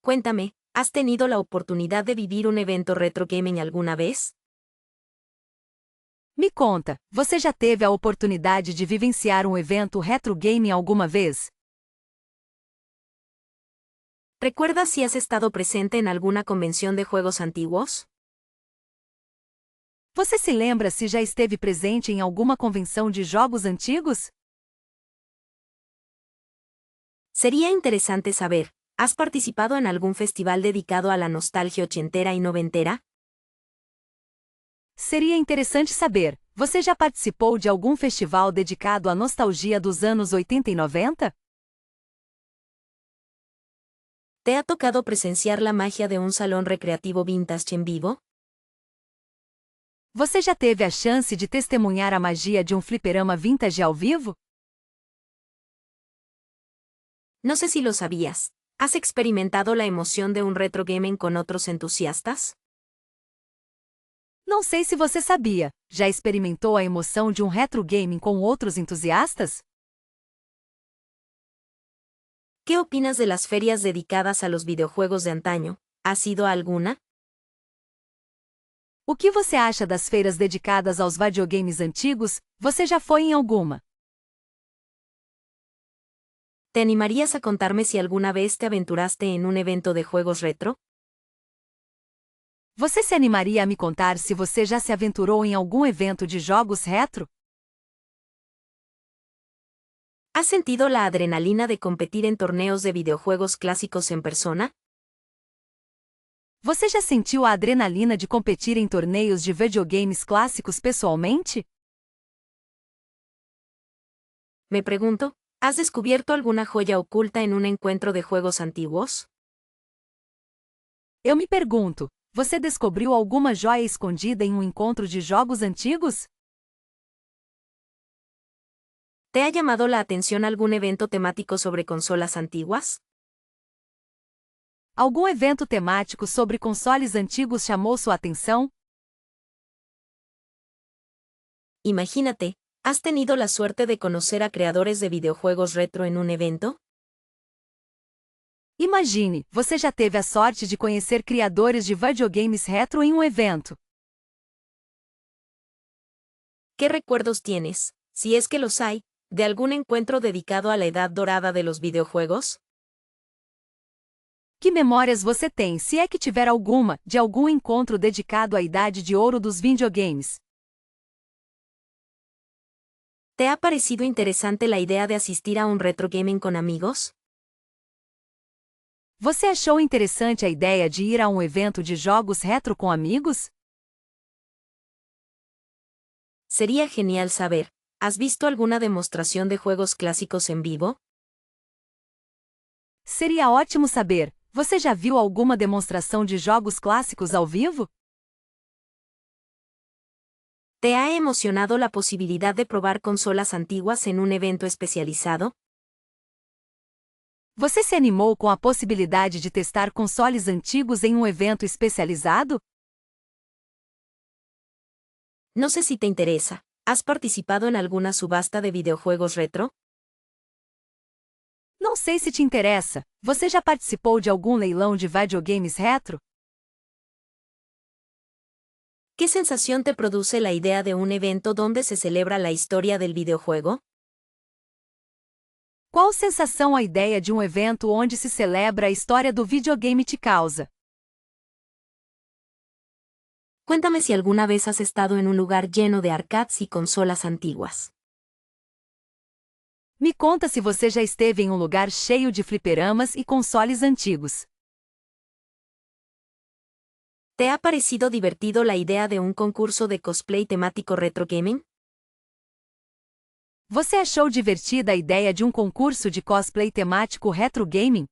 Cuéntame, ¿has tenido la oportunidad de vivir un evento retro gaming alguna vez? Me conta, você já teve a oportunidade de vivenciar um evento retro gaming alguma vez? ¿Recuerdas si has estado presente en alguna convención de juegos antiguos? Você se lembra se já esteve presente em alguma convenção de jogos antigos? Sería interesante saber, ¿has participado en algún festival dedicado a la nostalgia ochentera y noventera? Seria interessante saber, você já participou de algum festival dedicado à nostalgia dos anos 80 e 90? ¿Te ha tocado presenciar la magia de un salón recreativo vintage en vivo? Você já teve a chance de testemunhar a magia de um fliperama vintage ao vivo? No sé si lo sabías. ¿Has experimentado la emoción de un retro gaming con otros entusiastas? Não sei se você sabia, já experimentou a emoção de um retro gaming com outros entusiastas? ¿Qué opinas de las ferias dedicadas a los videojuegos de antaño? ¿Has ido a alguna? O que você acha das feiras dedicadas aos videogames antigos? Você já foi em alguma? ¿Te animarías a contarme si alguna vez te aventuraste en un evento de juegos retro? Você se animaria a me contar se você já se aventurou em algum evento de jogos retro? ¿Has sentido la adrenalina de competir en torneos de videojuegos clásicos en persona? Você já sentiu a adrenalina de competir em torneios de videogames clássicos pessoalmente? Me pregunto, ¿has descubierto alguna joya oculta en un encuentro de juegos antiguos? Eu me pergunto, você descobriu alguma joia escondida em um encontro de jogos antigos? ¿Te ha llamado la atención algún evento temático sobre consolas antiguas? Algum evento temático sobre consoles antigos chamou sua atenção? Imagínate, ¿has tenido la suerte de conocer a creadores de videojuegos retro en un evento? Imagine, você já teve a sorte de conhecer criadores de videogames retro em um evento. ¿Qué recuerdos tienes, si es que los hay, de algún encuentro dedicado a la edad dorada de los videojuegos? Que memórias você tem, se é que tiver alguma, de algum encontro dedicado à idade de ouro dos videogames? ¿Te ha parecido interesante la idea de asistir a un retro gaming con amigos? Você achou interessante a ideia de ir a um evento de jogos retro com amigos? Sería genial saber, ¿has visto alguna demostración de juegos clásicos en vivo? Seria ótimo saber, você já viu alguma demonstração de jogos clássicos ao vivo? ¿Te ha emocionado la posibilidad de probar consolas antiguas en un evento especializado? Você se animou com a possibilidade de testar consoles antigos em um evento especializado? No sé si te interesa, ¿has participado en alguna subasta de videojuegos retro? Não sei se te interessa, você já participou de algum leilão de videogames retro? ¿Qué sensación te produce la idea de un evento donde se celebra la historia del videojuego? Qual sensação a ideia de um evento onde se celebra a história do videogame te causa? Cuéntame si alguna vez has estado en un lugar lleno de arcades y consolas antiguas. Me conta se você já esteve em um lugar cheio de fliperamas e consoles antigos. ¿Te ha parecido divertido la idea de un concurso de cosplay temático retro gaming? Você achou divertida a ideia de um concurso de cosplay temático retro gaming?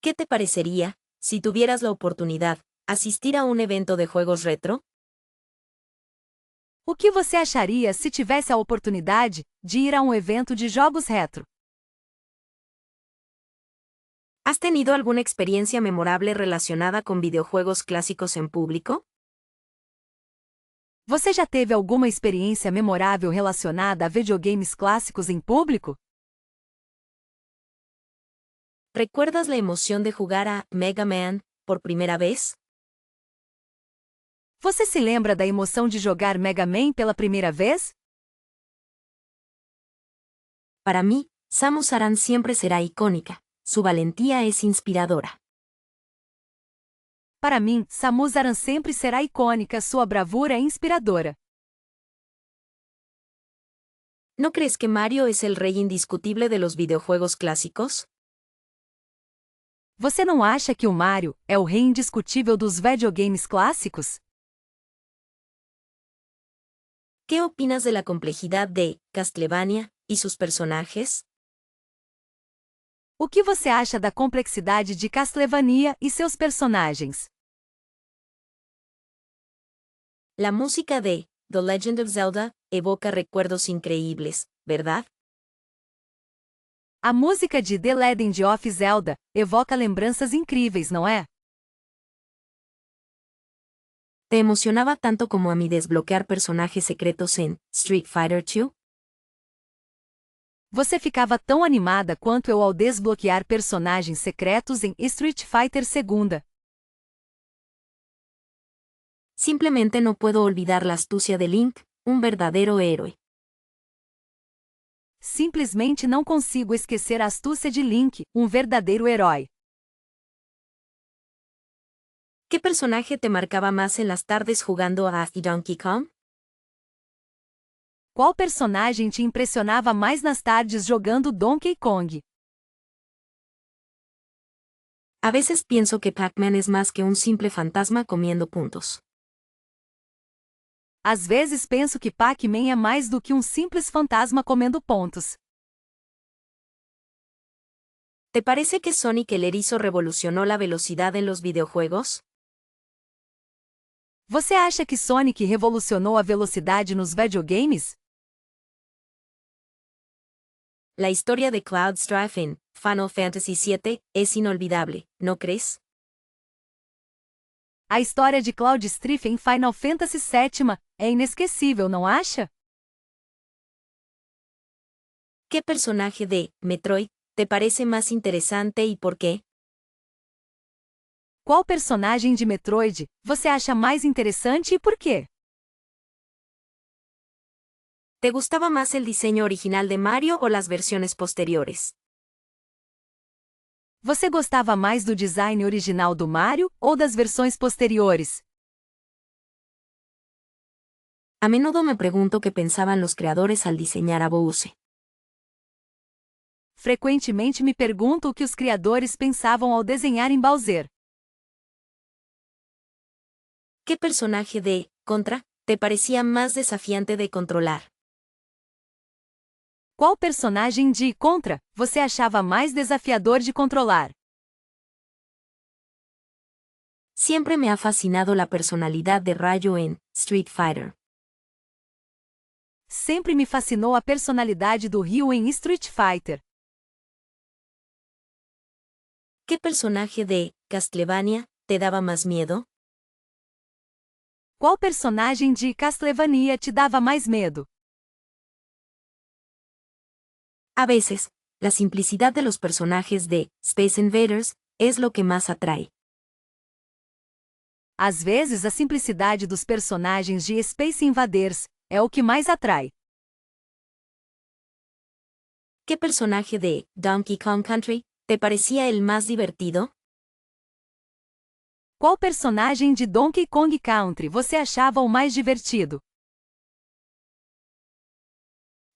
¿Qué te parecería, si tuvieras la oportunidad, asistir a un evento de juegos retro? O que você acharia se tivesse a oportunidade de ir a um evento de jogos retro? ¿Has tenido alguna experiencia memorable relacionada con videojuegos clásicos en público? Você já teve alguma experiência memorável relacionada a videogames clássicos em público? ¿Recuerdas la emoción de jugar a Mega Man por primera vez? Você se lembra da emoção de jogar Mega Man pela primeira vez? Para mí, Samus Aran siempre será icónica. Su valentía es inspiradora. Para mim, Samus Aran sempre será icônica, sua bravura é inspiradora. ¿No crees que Mario es el rey indiscutible de los videojuegos clásicos? Você não acha que o Mario é o rei indiscutível dos videogames clássicos? ¿Qué opinas de la complejidad de Castlevania y sus personajes? O que você acha da complexidade de Castlevania e seus personagens? La música de The Legend of Zelda evoca recuerdos increíbles, ¿verdad? A música de The Legend of Zelda evoca lembranças incríveis, não é? ¿Te emocionaba tanto como a mí desbloquear personajes secretos en Street Fighter II? Você ficava tão animada quanto eu ao desbloquear personagens secretos em Street Fighter II. Simplemente no puedo olvidar la astucia de Link, un verdadero héroe. Simplesmente não consigo esquecer a astúcia de Link, um verdadeiro herói. ¿Qué personaje te marcaba más en las tardes jugando a Donkey Kong? Qual personagem te impressionava mais nas tardes jogando Donkey Kong? A veces pienso que Pac-Man es más que un simple fantasma comiendo puntos. Às vezes penso que Pac-Man é mais do que um simples fantasma comendo pontos. ¿Te parece que Sonic el Erizo revolucionó la velocidad en los videojuegos? Você acha que Sonic revolucionou a velocidade nos videogames? La historia de Cloud Strife en Final Fantasy VII es inolvidable, ¿no crees? A história de Cloud Strife em Final Fantasy VII é inesquecível, não acha? ¿Qué personaje de Metroid te parece más interesante y por qué? Qual personagem de Metroid você acha mais interessante e por quê? ¿Te gustaba más el diseño original de Mario o las versiones posteriores? Você gostava mais do design original do Mario ou das versões posteriores? A menudo me pregunto qué pensaban los creadores al diseñar a Bowser. Frequentemente me pergunto o que os criadores pensavam ao desenhar em Bowser. ¿Qué personaje de Contra te parecía más desafiante de controlar? Qual personagem de Contra você achava mais desafiador de controlar? Siempre me ha fascinado la personalidad de Rayo en Street Fighter. Sempre me fascinou a personalidade do Ryu em Street Fighter. ¿Qué personaje de Castlevania te daba más miedo? Qual personagem de Castlevania te dava mais medo? A veces, la simplicidad de los personajes de Space Invaders es lo que más atrae. Às vezes a simplicidade dos personagens de Space Invaders é o que mais atrai. ¿Qué personaje de Donkey Kong Country te parecía el más divertido? Qual personagem de Donkey Kong Country você achava o mais divertido?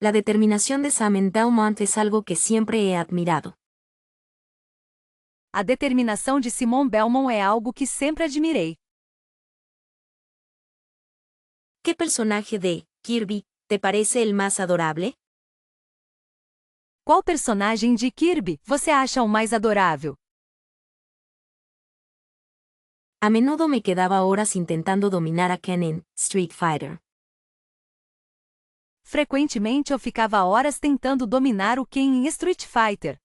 La determinación de Sam en Belmont es algo que siempre he admirado. A determinação de Simon Belmont é algo que sempre admirei. ¿Qué personaje de Kirby te parece el más adorable? Qual personagem de Kirby você acha o mais adorável? A menudo me quedaba horas intentando dominar a Ken en Street Fighter. Frequentemente eu ficava horas tentando dominar o Ken em Street Fighter.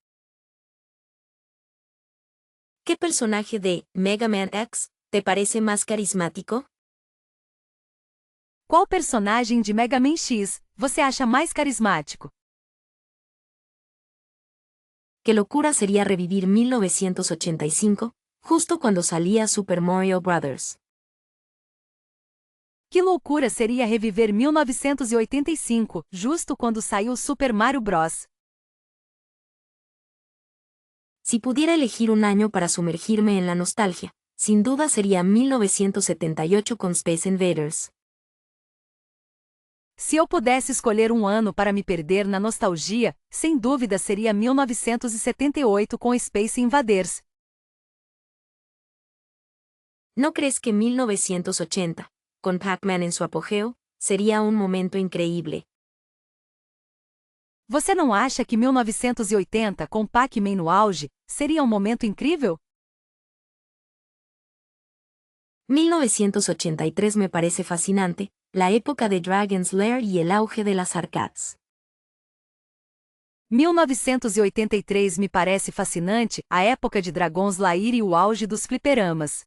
¿Qué personaje de Mega Man X te parece más carismático? Qual personagem de Mega Man X você acha mais carismático? Qué locura sería revivir 1985, justo cuando salía Super Mario Bros. Que loucura seria reviver 1985, justo quando saiu Super Mario Bros. Si pudiera elegir un año para sumergirme en la nostalgia, sin duda sería 1978 con Space Invaders. Se eu pudesse escolher um ano para me perder na nostalgia, sem dúvida seria 1978 com Space Invaders. ¿No crees que 1980, con Pac-Man en su apogeo, sería un momento increíble? Você não acha que 1980 com Pac-Man no auge seria um momento incrível? 1983 me parece fascinante, la época de Dragon's Lair y el auge de las arcades. 1983 me parece fascinante, a época de Dragon's Lair e o auge dos fliperamas.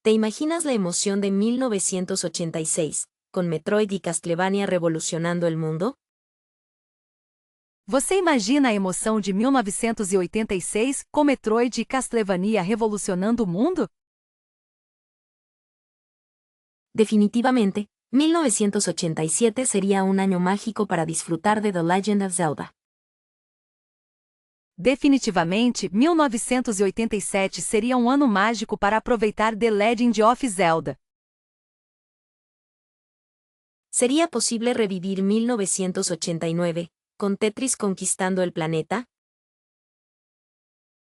¿Te imaginas la emoción de 1986, con Metroid y Castlevania revolucionando el mundo? Você imagina a emoção de 1986 com Metroid e Castlevania revolucionando o mundo? Definitivamente, 1987 sería un año mágico para disfrutar de The Legend of Zelda. Definitivamente, 1987 seria um ano mágico para aproveitar The Legend of Zelda. ¿Sería posible revivir 1989, con Tetris conquistando el planeta?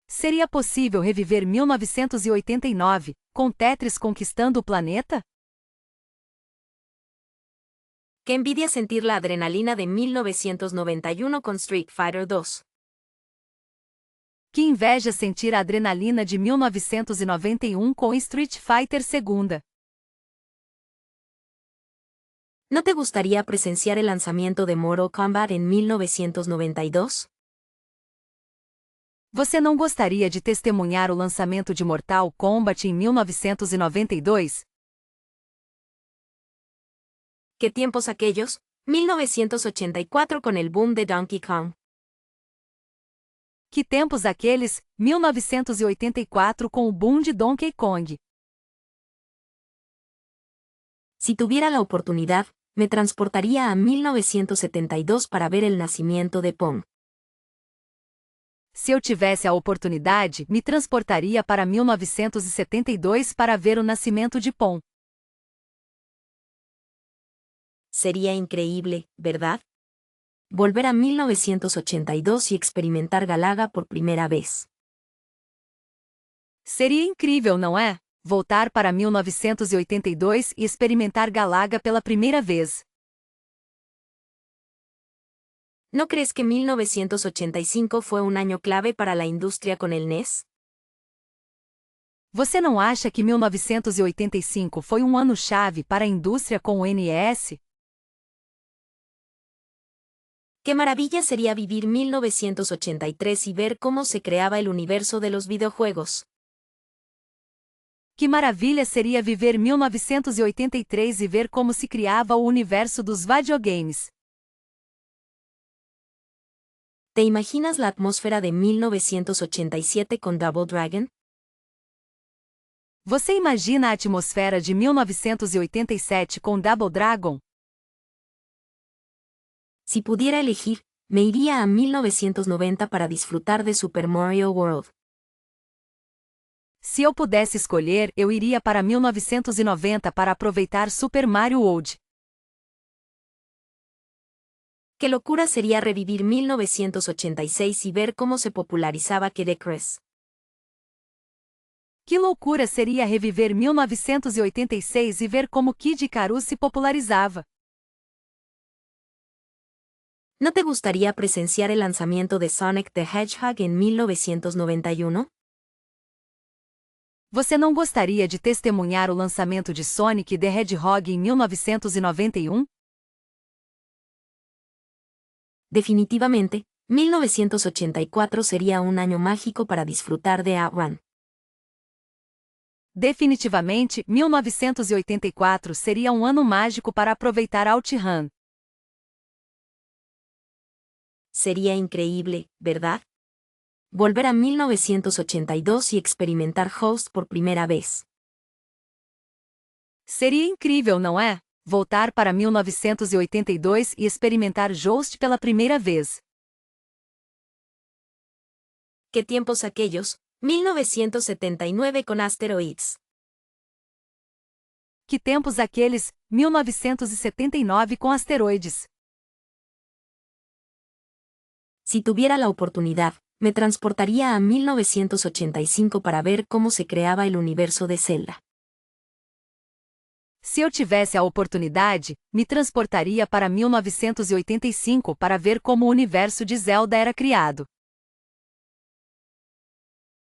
Seria possível reviver 1989, com Tetris conquistando o planeta? Qué envidia sentir la adrenalina de 1991 con Street Fighter 2. Que inveja sentir a adrenalina de 1991 com Street Fighter 2. ¿No te gustaría presenciar el lanzamiento de Mortal Kombat en 1992? Você não gostaria de testemunhar o lançamento de Mortal Kombat em 1992? ¿Qué tiempos aquellos? 1984 con el boom de Donkey Kong. Que tempos aqueles, 1984 com o boom de Donkey Kong. Si tuviera la oportunidad, me transportaría a 1972 para ver el nacimiento de Pong. Se eu tivesse a oportunidade, me transportaria para 1972 para ver o nascimento de Pong. Sería increíble, ¿verdad? Volver a 1982 y experimentar Galaga por primera vez. Seria incrível, não é? Voltar para 1982 e experimentar Galaga pela primeira vez. ¿No crees que 1985 fue un año clave para la industria con el NES? Você não acha que 1985 foi um ano-chave para a indústria com o NES? Qué maravilla sería vivir 1983 y ver cómo se creaba el universo de los videojuegos. Que maravilha seria viver 1983 e ver como se criava o universo dos videogames. ¿Te imaginas la atmósfera de 1987 con Double Dragon? Você imagina a atmosfera de 1987 com Double Dragon? Si pudiera elegir, me iría a 1990 para disfrutar de Super Mario World. Se eu pudesse escolher, eu iria para 1990 para aproveitar Super Mario World. Qué locura sería revivir 1986 y ver cómo se popularizaba Kid Icarus. Que loucura seria reviver 1986 e ver como Kid Icarus se popularizava. ¿No te gustaría presenciar el lanzamiento de Sonic the Hedgehog en 1991? Você não gostaria de testemunhar o lançamento de Sonic the Hedgehog em 1991? Definitivamente, 1984 sería un año mágico para disfrutar de Outrun. Definitivamente, 1984 seria um ano mágico para aproveitar OutRun. Sería increíble, ¿verdad? Volver a 1982 y experimentar Host por primera vez. Seria incrível, não é? Voltar para 1982 e experimentar Joust pela primeira vez. ¿Qué tiempos aquellos? 1979 con Asteroids. Que tempos aqueles, 1979 com asteroides. Si tuviera la oportunidad, me transportaría a 1985 para ver cómo se creaba el universo de Zelda. Se eu tivesse a oportunidade, me transportaria para 1985 para ver como o universo de Zelda era criado.